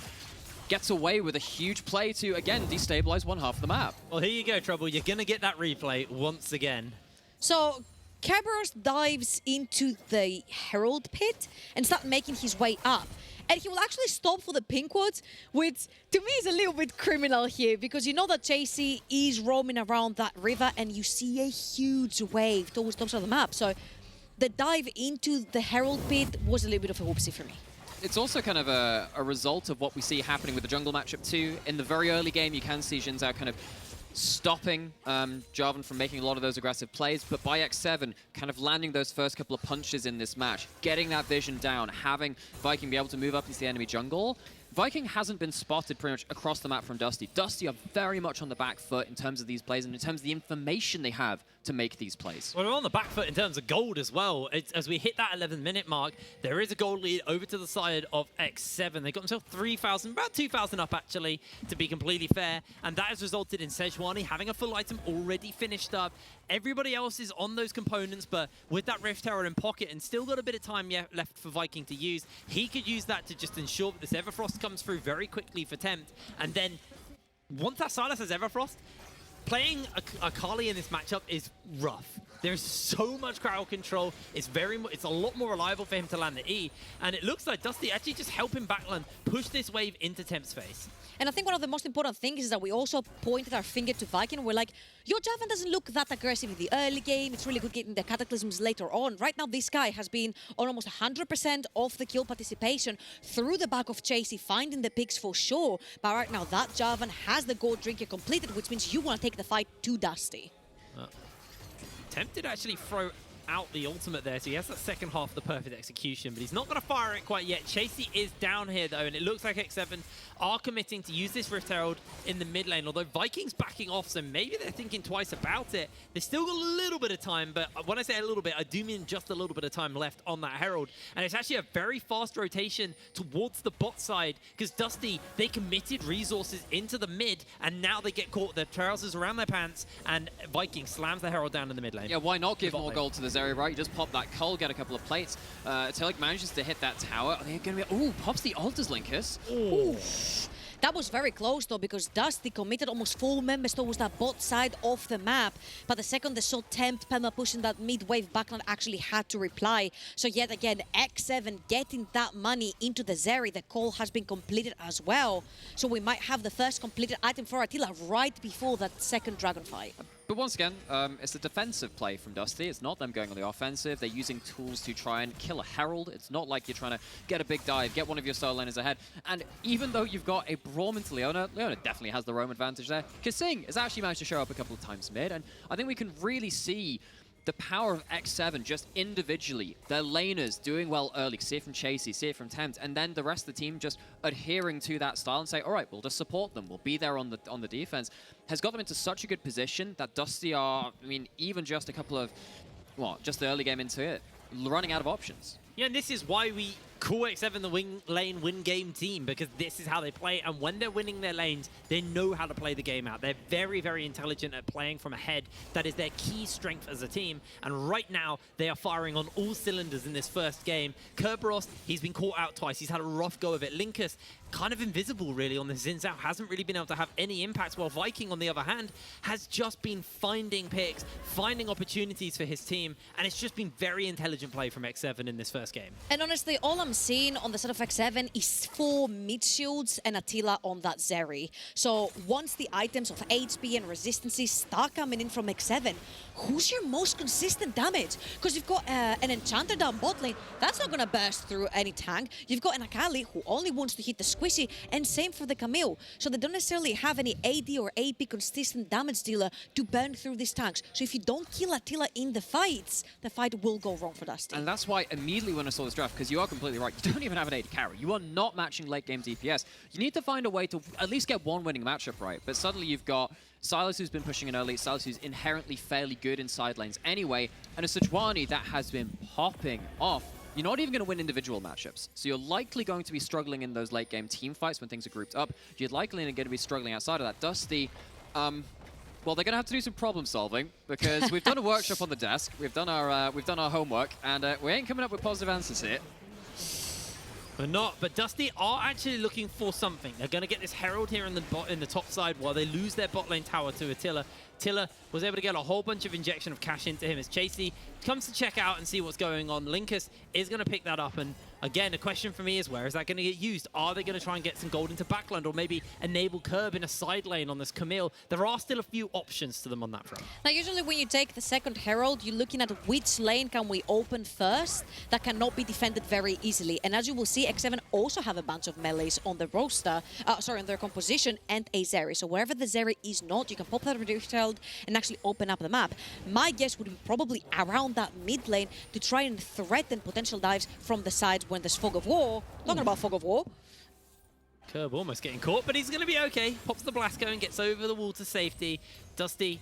gets away with a huge play to, again, destabilize one half of the map. Well, here you go, Trouble. You're going to get that replay once again. So Kerberos dives into the Herald pit and start making his way up. And he will actually stop for the pink wards, which to me is a little bit criminal here, because you know that Chasey is roaming around that river and you see a huge wave towards the top of the map. So the dive into the Herald pit was a little bit of a whoopsie for me. It's also kind of a result of what we see happening with the jungle matchup too. In the very early game, you can see Xin Zhao kind of stopping Jarvan from making a lot of those aggressive plays, but by X7, kind of landing those first couple of punches in this match, getting that vision down, having Viking be able to move up into the enemy jungle. Viking hasn't been spotted pretty much across the map from Dusty. Dusty are very much on the back foot in terms of these plays and in terms of the information they have to make these plays. Well, we're on the back foot in terms of gold as well. As we hit that 11-minute mark, there is a gold lead over to the side of X7. They got themselves 3,000, about 2,000 up actually, to be completely fair. And that has resulted in Sejuani having a full item already finished up. Everybody else is on those components, but with that Rift Herald in pocket and still got a bit of time left for Viking to use, he could use that to just ensure that this Everfrost comes through very quickly for Tempt. And then once that Sylas has Everfrost, playing Akali in this matchup is rough. There's so much crowd control. It's a lot more reliable for him to land the E. And it looks like Dusty actually just helping Backland push this wave into Temp's face. And I think one of the most important things is that we also pointed our finger to Viking. We're like, your Javan doesn't look that aggressive in the early game. It's really good getting the Cataclysms later on. Right now, this guy has been on almost 100% of the kill participation through the back of Chasey, finding the picks for sure. But right now, that Javan has the gold drinker completed, which means you want to take the fight to Dusty. Temp did actually throw out the ultimate there, so he has that second half of the perfect execution, but he's not going to fire it quite yet. Chasey is down here though, and it looks like X7 are committing to use this Rift Herald in the mid lane, although Viking's backing off, so maybe they're thinking twice about it. They've still got a little bit of time, but when I say a little bit, I do mean just a little bit of time left on that Herald, and it's actually a very fast rotation towards the bot side, because Dusty, they committed resources into the mid, and now they get caught, their trousers around their pants, and Viking slams the Herald down in the mid lane. Yeah, why not give more gold to the Zeri, right? You just pop that Cull, get a couple of plates. Telic manages to hit that tower. Are they going to be... Ooh, pops the Altars, Linkus. Ooh. That was very close though, because Dusty committed almost 4 members towards that bot side of the map. But the second they saw Tempt, Pema pushing that mid-wave backline actually had to reply. So yet again, X7 getting that money into the Zeri. The call has been completed as well. So we might have the first completed item for Attila right before that second dragon fight. But once again, it's a defensive play from Dusty. It's not them going on the offensive. They're using tools to try and kill a Herald. It's not like you're trying to get a big dive, get one of your solo laners ahead. And even though you've got a Braum into Leona, Leona definitely has the roam advantage there. Kasing has actually managed to show up a couple of times mid, and I think we can really see the power of X7 just individually. Their laners doing well early, see it from Chasey, see it from Tempt, and then the rest of the team just adhering to that style and say, all right, we'll just support them. We'll be there on the defense. Has got them into such a good position that Dusty are, I mean, even just a couple of, well, just the early game into it, running out of options. Yeah, and this is why we call X7 the win game team, because this is how they play, and when they're winning their lanes, they know how to play the game out. They're very, very intelligent at playing from ahead. That is their key strength as a team, and right now, they are firing on all cylinders in this first game. Kerberos, he's been caught out twice. He's had a rough go of it. Linkus, kind of invisible, really, on the Xin Zhao. Hasn't really been able to have any impact, while Viking, on the other hand, has just been finding picks, finding opportunities for his team, and it's just been very intelligent play from X7 in this first game. And honestly, all I'm seeing on the side of X7 is 4 mid shields and Attila on that Zeri. So once the items of HP and resistances start coming in from X7, who's your most consistent damage? Because you've got an Enchanter down bot lane, that's not going to burst through any tank. You've got an Akali who only wants to hit the squishy, and same for the Camille. So they don't necessarily have any AD or AP consistent damage dealer to burn through these tanks. So if you don't kill Attila in the fights, the fight will go wrong for Dusty. And that's why immediately when I saw this draft, because you are completely right, you don't even have an AD carry. You are not matching late game DPS. You need to find a way to at least get one winning matchup right. But suddenly you've got Silas, who's been pushing in early, Silas, who's inherently fairly good in side lanes anyway, and a Sejuani that has been popping off. You're not even going to win individual matchups. So you're likely going to be struggling in those late game team fights when things are grouped up. You're likely going to be struggling outside of that. Dusty, well, they're going to have to do some problem solving, because we've done a workshop on the desk, we've done our homework, and we ain't coming up with positive answers here. We're not, but Dusty are actually looking for something. They're going to get this Herald here in the top side while they lose their bot lane tower to Attila. Attila was able to get a whole bunch of injection of cash into him as Chasey comes to check out and see what's going on. Linkus is going to pick that up, and again, the question for me is, where is that going to get used? Are they going to try and get some gold into backland, or maybe enable Curb in a side lane on this Camille? There are still a few options to them on that front. Now, usually when you take the second Herald, you're looking at which lane can we open first that cannot be defended very easily. And as you will see, X7 also have a bunch of melees on the roster, on their composition, and a Zeri. So wherever the Zeri is not, you can pop that Reduced Herald and actually open up the map. My guess would be probably around that mid lane to try and threaten potential dives from the sides when there's Fog of War. Talking about Fog of War. Curb almost getting caught, but he's going to be okay. Pops the Blasco and gets over the wall to safety. Dusty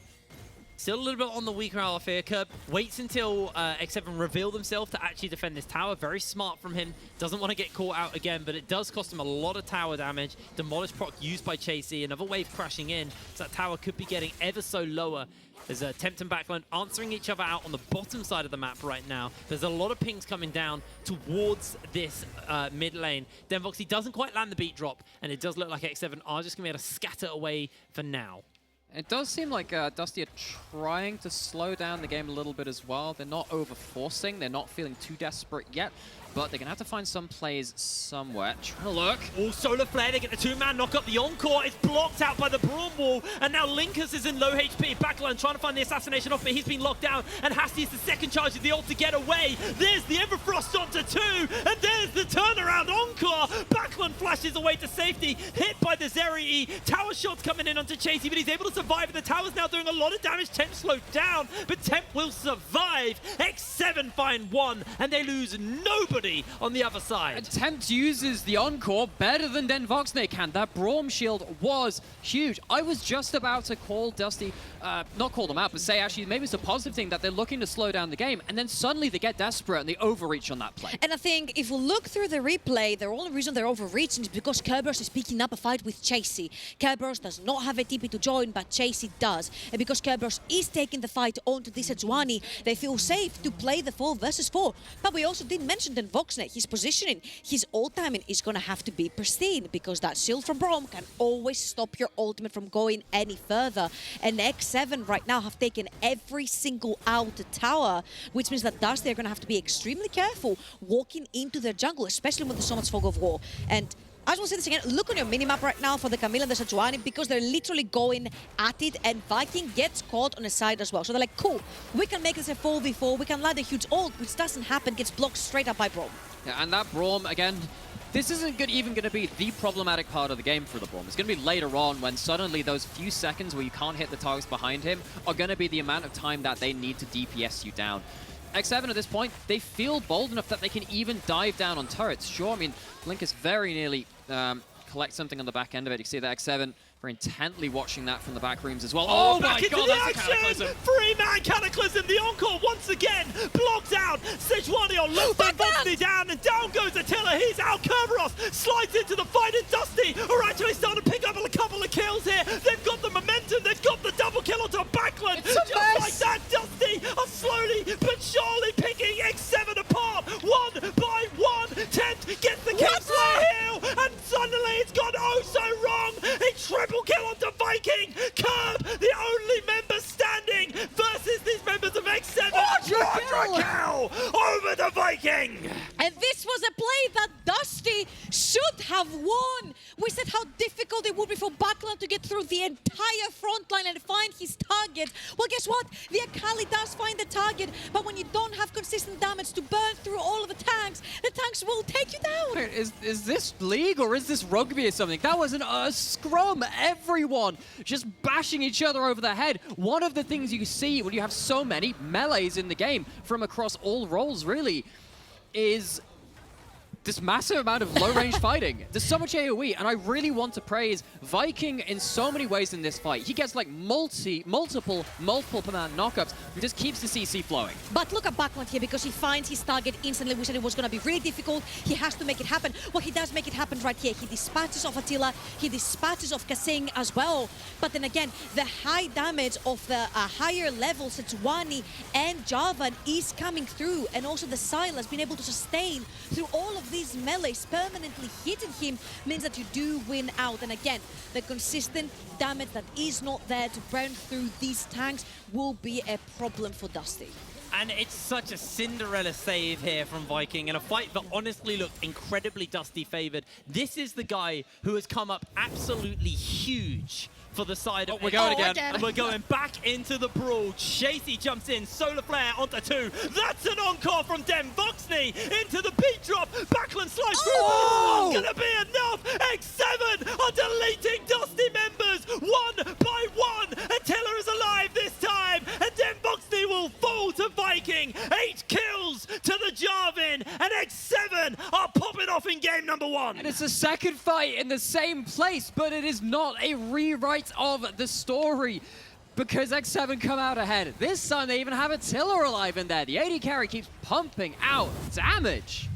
still a little bit on the weaker half here. Curb waits until X7 reveal themselves to actually defend this tower. Very smart from him. Doesn't want to get caught out again, but it does cost him a lot of tower damage. Demolish proc used by Chasey. Another wave crashing in. So that tower could be getting ever so lower. There's a Tempt and Backland answering each other out on the bottom side of the map right now. There's a lot of pings coming down towards this mid lane. Denvoxy doesn't quite land the beat drop, and it does look like X7 are just going to be able to scatter away for now. It does seem like Dusty are trying to slow down the game a little bit as well. They're not over-forcing. They're not feeling too desperate yet. But they're going to have to find some plays somewhere. Trying to look. Oh, Solar Flare, they get the two-man knock up. The Encore is blocked out by the Braum Wall. And now Linkus is in low HP. Backline trying to find the assassination off, but he's been locked down. And Hasty is the second charge of the ult to get away. There's the Everfrost onto 2. And there's the turnaround Encore. Backline flashes away to safety. Hit by the Zeri. Tower shots coming in onto Chasey, but he's able to survive. And the tower's now doing a lot of damage. Temp slowed down, but Temp will survive. X7 find 1, and they lose nobody on the other side. Tempt uses the Encore better than Den Voxney can. That Braum shield was huge. I was just about to call Dusty, not call them out, but say actually maybe it's a positive thing that they're looking to slow down the game, and then suddenly they get desperate and they overreach on that play. And I think if we look through the replay, the only reason they're overreaching is because Kerberos is picking up a fight with Chasey. Kerberos does not have a TP to join, but Chasey does. And because Kerberos is taking the fight onto this Sejuani, they feel safe to play the 4 versus 4. But we also didn't mention Den Voxney, his positioning, his ult timing is going to have to be pristine because that shield from Braum can always stop your ultimate from going any further. And X7 right now have taken every single out tower, which means that Dusty are going to have to be extremely careful walking into their jungle, especially with so much fog of war. And I just want to say this again, look on your minimap right now for the Camille and the Sejuani because they're literally going at it and Viking gets caught on the side as well. So they're like, cool, we can make this a 4v4, we can land a huge ult, which doesn't happen, gets blocked straight up by Braum. Yeah, and that Braum, again, this isn't even going to be the problematic part of the game for the Braum. It's going to be later on when suddenly those few seconds where you can't hit the targets behind him are going to be the amount of time that they need to DPS you down. X7 at this point, they feel bold enough that they can even dive down on turrets. Sure, I mean, Linkus very nearly collect something on the back end of it. You see that X7 very intently watching that from the back rooms as well. Oh my back into god, the that's action! a Cataclysm! 3-man Cataclysm, the Encore once again blocked out. Sejuani on low, Voxney down, and down goes Attila. He's out. Kerberos slides into the fight, and Dusty are actually starting to pick up a couple of kills here. They've got the momentum, they've got the double kill onto Backland. Just like that, Dusty are slowly but surely picking X7 apart. One by one, Tempt gets the Kingslayer heal, and suddenly it's gone oh so wrong. A triple kill onto Viking. Curb, the only member standing versus these members of X7. Quadra kill over the Viking. And this was a play that Dusty should have won. We said how difficult it would be for Backland to get through the entire front line and find his target. Well, guess what? The Akali does find the target, but when you don't have consistent damage to burn through all of the tanks will take you down. Is this League or is this rugby or something? That was a scrum. Everyone just bashing each other over the head. One of the things you see when you have so many melees in the game from across all roles really is this massive amount of low-range fighting. There's so much AoE, and I really want to praise Viking in so many ways in this fight. He gets like multiple per man knockups and just keeps the CC flowing. But look at Backland here because he finds his target instantly. We said it was going to be really difficult. He has to make it happen. Well, he does make it happen right here. He dispatches off Attila. He dispatches off Kasing as well. But then again, the high damage of the higher level Sejuani and Javan is coming through. And also the Sylas being able to sustain through all of these melees permanently hitting him means that you do win out. And again, the consistent damage that is not there to burn through these tanks will be a problem for Dusty. And it's such a Cinderella save here from Viking in a fight that honestly looked incredibly Dusty favored. This is the guy who has come up absolutely huge for the side of... we're going again. And we're going back into the brawl. Chasey jumps in, Solar Flare onto 2. That's an Encore from Den Voxney into the beat drop. Backland slides through. Oh! It's not going to be enough. X7 are deleting Dusty members one by one. Attila is alive this time. And Den Voxney will fall to Viking. 8 kills to the Jarvan. And X7 are popping off in game number 1. And it's the second fight in the same place, but it is not a rewrite of the story because X7 come out ahead. This time they even have Attila alive in there. The AD carry keeps pumping out damage.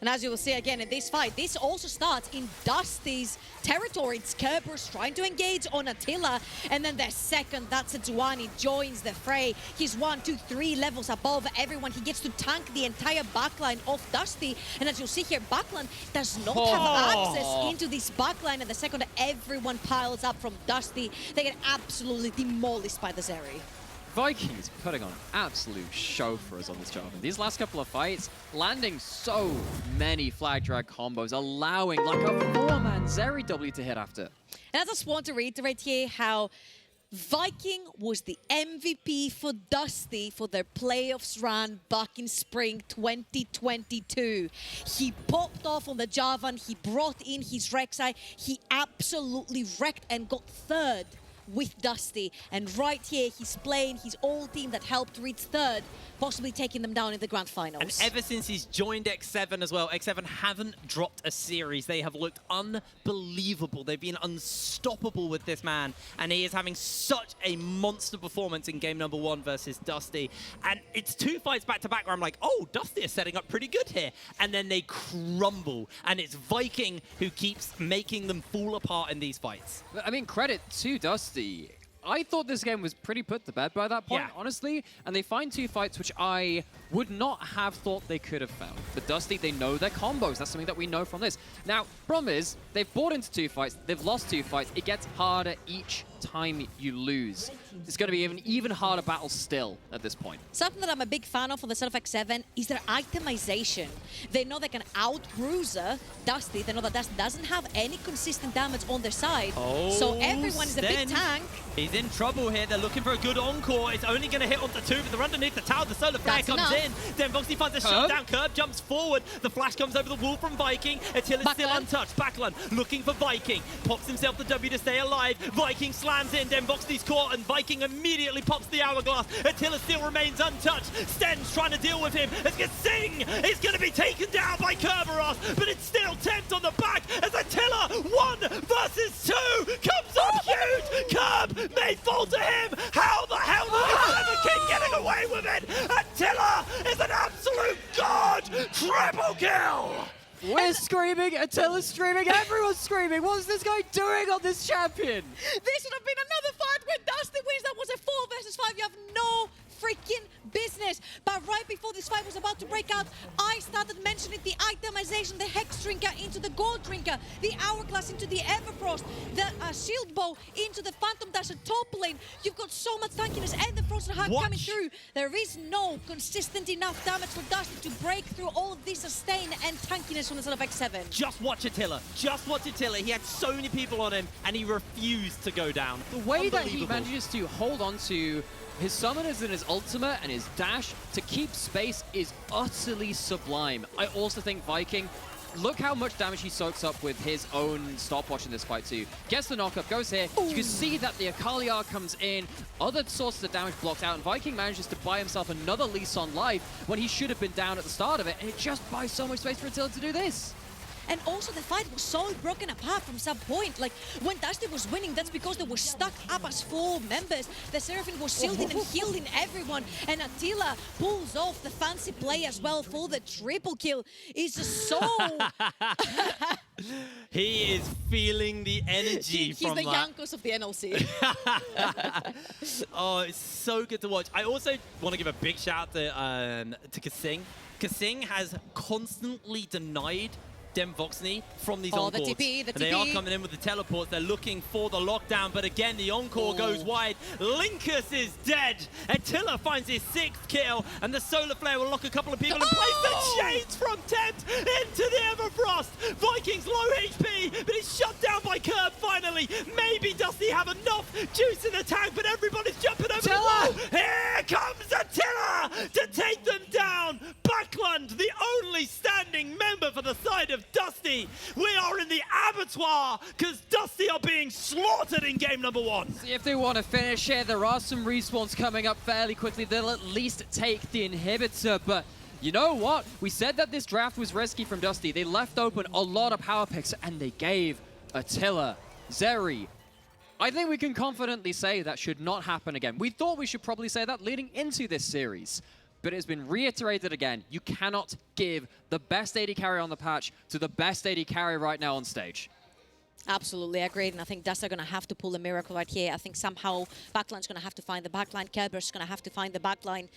And as you will see again in this fight, this also starts in Dusty's territory. It's Kerberos trying to engage on Attila, and then the second that Sejuani joins the fray, he's 1, 2, 3 levels above everyone. He gets to tank the entire backline of Dusty, and as you'll see here, Backland does not have access into this backline, and the second everyone piles up from Dusty, they get absolutely demolished by the Zeri. Viking is putting on an absolute show for us on this job. These last couple of fights, landing so many flag drag combos, allowing like a 4-man Zeri W to hit after. And I just want to reiterate here how Viking was the MVP for Dusty for their playoffs run back in spring 2022. He popped off on the Javan, he brought in his Rek'Sai, he absolutely wrecked and got third with Dusty, and right here he's playing his old team that helped reach third, possibly taking them down in the grand finals. And ever since he's joined X7 as well, X7 haven't dropped a series. They have looked unbelievable. They've been unstoppable with this man, and he is having such a monster performance in game number 1 versus Dusty. And it's 2 fights back to back where I'm like, oh, Dusty is setting up pretty good here. And then they crumble, and it's Viking who keeps making them fall apart in these fights. I mean, credit to Dusty. I thought this game was pretty put to bed by that point, honestly. And they find 2 fights which I would not have thought they could have found. But Dusty, they know their combos. That's something that we know from this. Now, problem is, they've bought into 2 fights. They've lost 2 fights. It gets harder each time you lose. It's going to be an even harder battle still at this point. Something that I'm a big fan of for the set of X7 is their itemization. They know they can out-bruiser Dusty. They know that Dusty doesn't have any consistent damage on their side. So everyone is a big tank. He's in trouble here. They're looking for a good encore. It's only going to hit onto 2, but they're underneath the tower. The solar flare comes in. Then Voxy finds a shutdown. Curb jumps forward. The flash comes over the wall from Viking. Attila's still untouched. Backland looking for Viking. Pops himself the W to stay alive. Viking slams in. Then Voxy's caught, and Viking immediately pops the hourglass. Attila still remains untouched. Sten's trying to deal with him. As Sing is going to be taken down by Kerberos, but it's still Tempt on the back as Attila 1 versus 2 comes up huge. Curb may fall to him. How the hell does he keep getting away with it? Attila is an absolute god. Triple kill. We're screaming, Attila's screaming, everyone's screaming. What's this guy doing on this champion? This would have been another fight where Dusty wins. That was a 4 versus 5. You have no freaking business. But right before this fight was about to break out, I started mentioning the itemization, the Hex Drinker into the Gold Drinker, the Hourglass into the Everfrost, the Shield Bow into the Phantom Dasher top lane. You've got so much tankiness and the Frozen Heart coming through. There is no consistent enough damage for Dusty to break through all of this sustain and tankiness from the side of X7. Just watch Attila. Just watch Attila. He had so many people on him, and he refused to go down. The way that he manages to hold on to his summoners and his ultimate and his dash to keep space is utterly sublime. I also think Viking, look how much damage he soaks up with his own stopwatch in this fight too. Gets the knockup, goes here. Ooh. You can see that the Akaliar comes in, other sources of damage blocked out, and Viking manages to buy himself another lease on life when he should have been down at the start of it, and it just buys so much space for Attila to do this. And also the fight was so broken apart from some point. Like, when Dusty was winning, that's because they were stuck up as 4 members. The Seraphine was shielding and healing everyone. And Attila pulls off the fancy play as well for the triple kill. It's just so... He is feeling the energy He's from the that. Yankos of the NLC. Oh, it's so good to watch. I also want to give a big shout out to Kasing. Kasing has constantly denied Demvoxny from these encores. The TP, the TP. They are coming in with the teleports. They're looking for the lockdown, but again, the encore goes wide. Linkus is dead. Attila finds his 6th kill, and the solar flare will lock a couple of people and place the shades from Tempt into the Everfrost. Vikings low HP, but he's shut down by Curb finally. Maybe Dusty have enough juice in the tank, but everybody's jumping over the wall. Here comes Attila to take them down. Backland, the only standing member for the side of Dusty. We are in the abattoir because Dusty are being slaughtered in game number 1. See if they want to finish here. There are some respawns coming up fairly quickly. They'll at least take the inhibitor, but you know what? We said that this draft was risky from Dusty. They left open a lot of power picks, and they gave Attila Zeri. I think we can confidently say that should not happen again. We thought we should probably say that leading into this series. but it's been reiterated again. You cannot give the best AD carry on the patch to the best AD carry right now on stage. Absolutely agreed, and I think Dust are going to have to pull a miracle right here. I think somehow Backline's going to have to find the backline, Kerber's going to have to find the backline.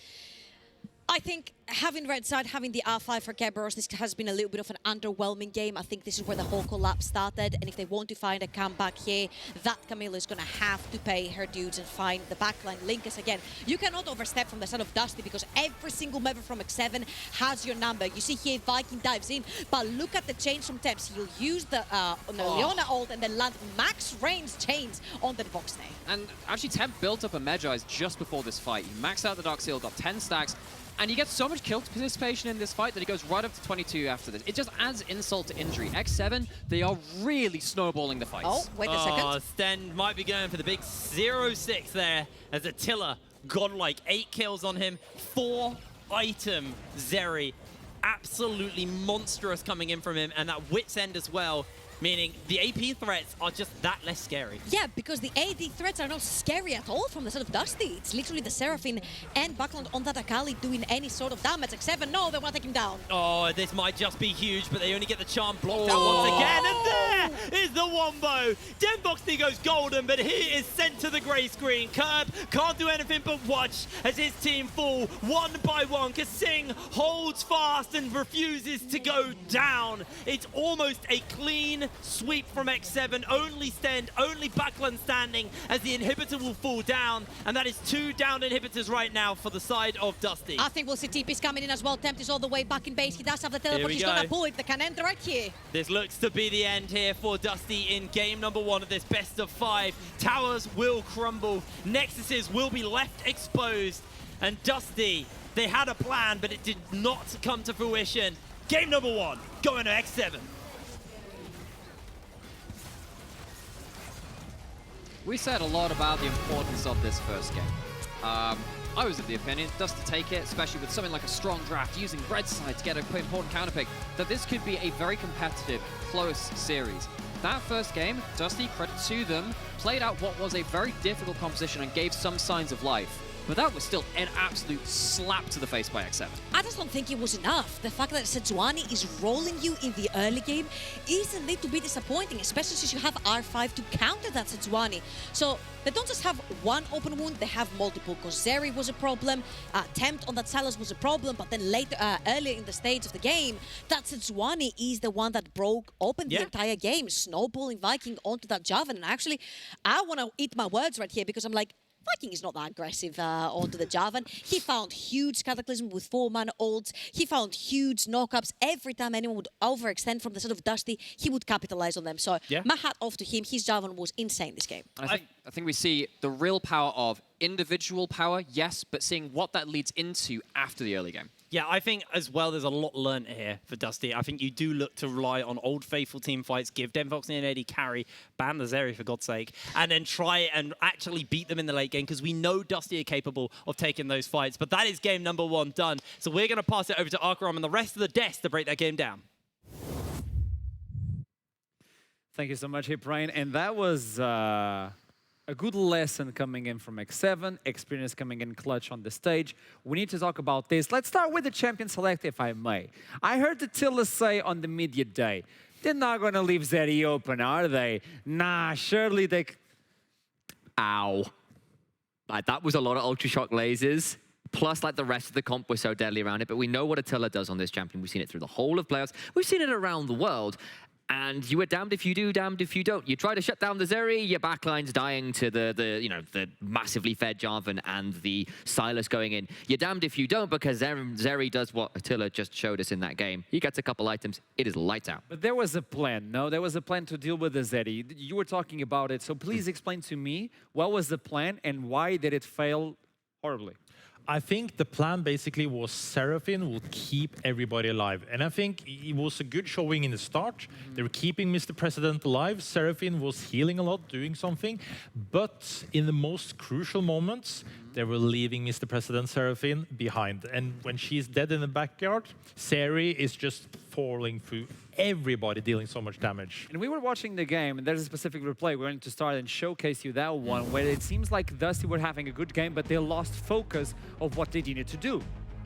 I think having red side, having the R5 for Kerberos, this has been a little bit of an underwhelming game. I think this is where the whole collapse started, and if they want to find a comeback here, that Camilla is going to have to pay her dues and find the backline. Linkus, again, you cannot overstep from the side of Dusty because every single member from X7 has your number. You see here, Viking dives in, but look at the chains from Temps. He'll use the Leona ult and then land max range chains on the box there. And actually, Temp built up a Medjai's just before this fight. He maxed out the Dark Seal, got 10 stacks, and he gets so much kill participation in this fight that he goes right up to 22 after this. It just adds insult to injury. X7, they are really snowballing the fights. Oh, wait a second. Sten might be going for the big 0-6 there as Attila, godlike, 8 kills on him, 4 item Zeri. Absolutely monstrous coming in from him, and that Wit's End as well, meaning the AP threats are just that less scary. Yeah, because the AD threats are not scary at all from the side of Dusty. It's literally the Seraphine and Buckland on that Akali doing any sort of damage. X7, no, they want to take him down. Oh, this might just be huge, but they only get the charm blocked out once again. And there is the wombo. Denboxy goes golden, but he is sent to the grey screen. Curb can't do anything but watch as his team fall one by one. Kasing holds fast and refuses to go down. It's almost a clean sweep from X7. Only Sten, only Backland standing as the inhibitor will fall down. And that is 2 down inhibitors right now for the side of Dusty. I think we'll see TP's coming in as well. Tempt is all the way back in base. He does have the teleport. He's going to pull it. They can end right here. This looks to be the end here for Dusty in game number 1 of this best of 5. Towers will crumble. Nexuses will be left exposed. And Dusty, they had a plan, but it did not come to fruition. Game number 1, going to X7. We said a lot about the importance of this first game. I was of the opinion, just to take it, especially with something like a strong draft, using red side to get an important counter pick, that this could be a very competitive, close series. That first game, Dusty, credit to them, played out what was a very difficult composition and gave some signs of life. But that was still an absolute slap to the face by X7. I just don't think it was enough. The fact that Sejuani is rolling you in the early game is a little bit disappointing, especially since you have R5 to counter that Sejuani. So they don't just have one open wound, they have multiple. Because Zeri was a problem, Tempt on that Salas was a problem, but then later, earlier in the stage of the game, that Sejuani is the one that broke open the entire game, snowballing Viking onto that Javan. And actually, I want to eat my words right here because I'm like, Viking is not that aggressive onto the Javan. He found huge Cataclysm with 4-mana ults. He found huge knockups. Every time anyone would overextend from the side of Dusty, he would capitalize on them. So my hat off to him. His Javan was insane this game. I think we see the real power of individual power, yes, but seeing what that leads into after the early game. Yeah, I think as well there's a lot learnt here for Dusty. I think you do look to rely on old faithful team fights, give Denfox and AD carry, ban the Zeri for God's sake, and then try and actually beat them in the late game because we know Dusty are capable of taking those fights. But that is game number 1 done. So we're going to pass it over to Arkaram and the rest of the desk to break that game down. Thank you so much, Hip Rain. And that was a good lesson coming in from X7, experience coming in clutch on the stage. We need to talk about this. Let's start with the champion select, if I may. I heard Attila say on the media day, they're not going to leave Zeri open, are they? Nah, surely they... Ow. Like, that was a lot of Ultra Shock lasers. Plus, like, the rest of the comp was so deadly around it. But we know what Attila does on this champion. We've seen it through the whole of playoffs. We've seen it around the world. And you were damned if you do, damned if you don't. You try to shut down the Zeri, your backline's dying to the massively fed Jarvan and the Silas going in. You're damned if you don't, because Zeri does what Attila just showed us in that game. He gets a couple items, it is lights out. But there was a plan, no? There was a plan to deal with the Zeri. You were talking about it, so please explain to me, what was the plan and why did it fail horribly? I think the plan basically was Seraphine will keep everybody alive. And I think it was a good showing in the start. They were keeping Mr. President alive. Seraphine was healing a lot, doing something. But in the most crucial moments, they were leaving Mr. President Seraphine behind. And when she's dead in the backyard, Zeri is just falling through everybody, dealing so much damage. And we were watching the game, and there's a specific replay. We're going to start and showcase you that one, where it seems like Dusty were having a good game, but they lost focus of what they needed to do.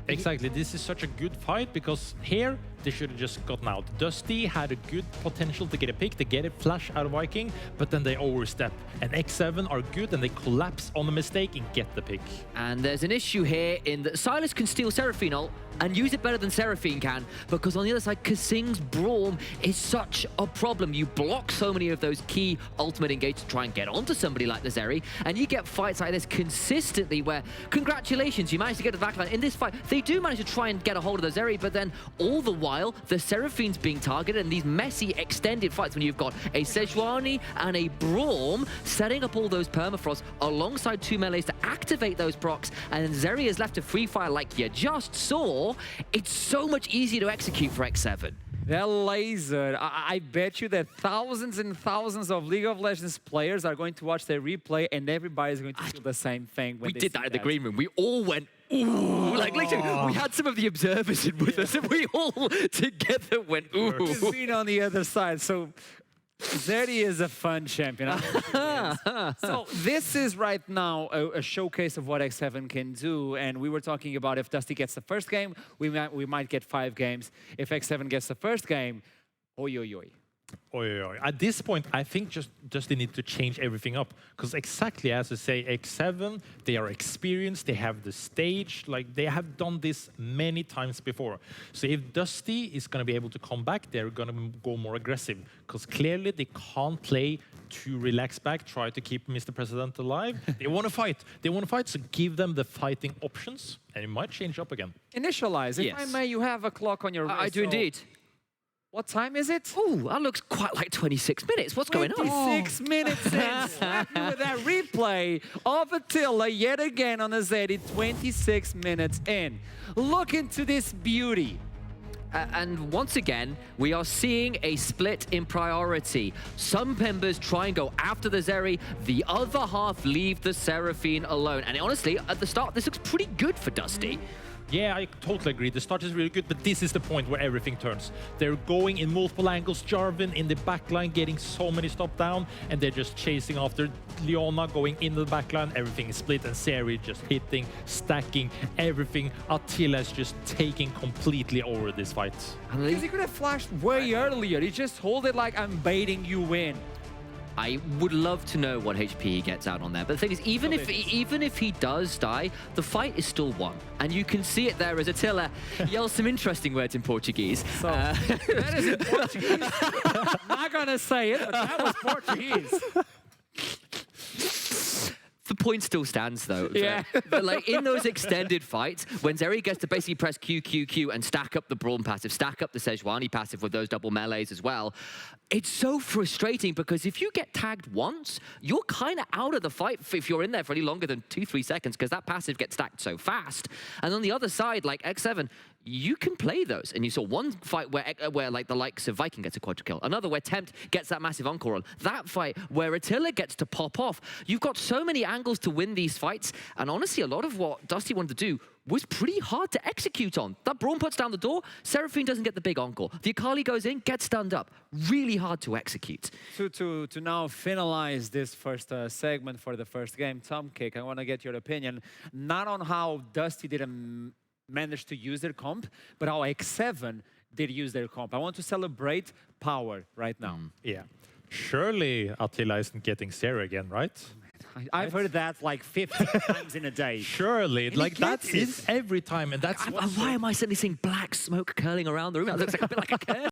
Exactly. This is such a good fight because here they should have just gotten out. Dusty had a good potential to get a pick, to get a flash out of Viking, but then they overstep. And X7 are good and they collapse on a mistake and get the pick. And there's an issue here in that Silas can steal Seraphine ult and use it better than Seraphine can, because on the other side, Kasing's Braum is such a problem. You block so many of those key ultimate engage to try and get onto somebody like the Zeri, and you get fights like this consistently where, congratulations, you managed to get to the backline. In this fight, they do manage to try and get a hold of the Zeri, but then all the while, the Seraphine's being targeted, and these messy, extended fights when you've got a Sejuani and a Braum setting up all those permafrosts alongside 2 melees to activate those procs, and Zeri is left to free fire like you just saw. It's so much easier to execute for X7. That laser, I bet you that thousands and thousands of League of Legends players are going to watch their replay and everybody's going to feel the same thing. When We they did see that in the green room. We all went, ooh. Like, literally, we had some of the observers in with us, and we all together went, ooh. Just being on the other side. So Zeri is a fun champion. So this is right now a showcase of what X7 can do. And we were talking about if Dusty gets the first game, we might get 5 games. If X7 gets the first game, oi, oi, oi. At this point, I think just they need to change everything up, because exactly as I say, X7, they are experienced, they have the stage, like they have done this many times before. So if Dusty is going to be able to come back, they're going to go more aggressive, because clearly they can't play too relaxed back, try to keep Mr. President alive. They want to fight. They want to fight, so give them the fighting options, and it might change up again. Initialize. If I Yes. may, you have a clock on your wrist. I do indeed. What time is it? Ooh, that looks quite like 26 minutes. What's going on? 26 minutes in. Slap you with that replay of Attila yet again on a Zeri, 26 minutes in. Look into this beauty. And once again, we are seeing a split in priority. Some members try and go after the Zeri, the other half leave the Seraphine alone. And honestly, at the start, this looks pretty good for Dusty. Yeah, I totally agree. The start is really good, but this is the point where everything turns. They're going in multiple angles. Jarvan in the backline getting so many stop down, and they're just chasing after Leona going into the backline. Everything is split, and Seri just hitting, stacking, everything. Attila is just taking completely over this fight. Because he could have flashed way earlier. He just hold it like I'm baiting you in. I would love to know what HP he gets out on there. But the thing is, even if he does die, the fight is still won. And you can see it there as Attila yells some interesting words in Portuguese. So, that is in Portuguese. I'm not going to say it, but that was Portuguese. The point still stands, though. Yeah. But like in those extended fights, when Zeri gets to basically press Q, Q, Q and stack up the Braum passive, stack up the Sejuani passive with those double melees as well, it's so frustrating because if you get tagged once, you're kind of out of the fight if you're in there for any longer than 2-3 seconds, because that passive gets stacked so fast. And on the other side, like X7, you can play those. And you saw one fight where like the likes of Viking gets a quadra kill, another where Tempt gets that massive encore on, that fight where Attila gets to pop off. You've got so many angles to win these fights, and honestly, a lot of what Dusty wanted to do was pretty hard to execute on. That Braum puts down the door, Seraphine doesn't get the big encore. The Akali goes in, gets stunned up. Really hard to execute. To now finalize this first segment for the first game, Tom Kick, I want to get your opinion, not on how Dusty didn't manage to use their comp, but how X7 did use their comp. I want to celebrate power right now. Yeah. Surely Attila isn't getting Sarah again, right? I've heard that like 50 times in a day. Surely. And Like, he that gets is it. every time, and that's Why am I suddenly seeing black smoke curling around the room? That looks like a bit like a curse.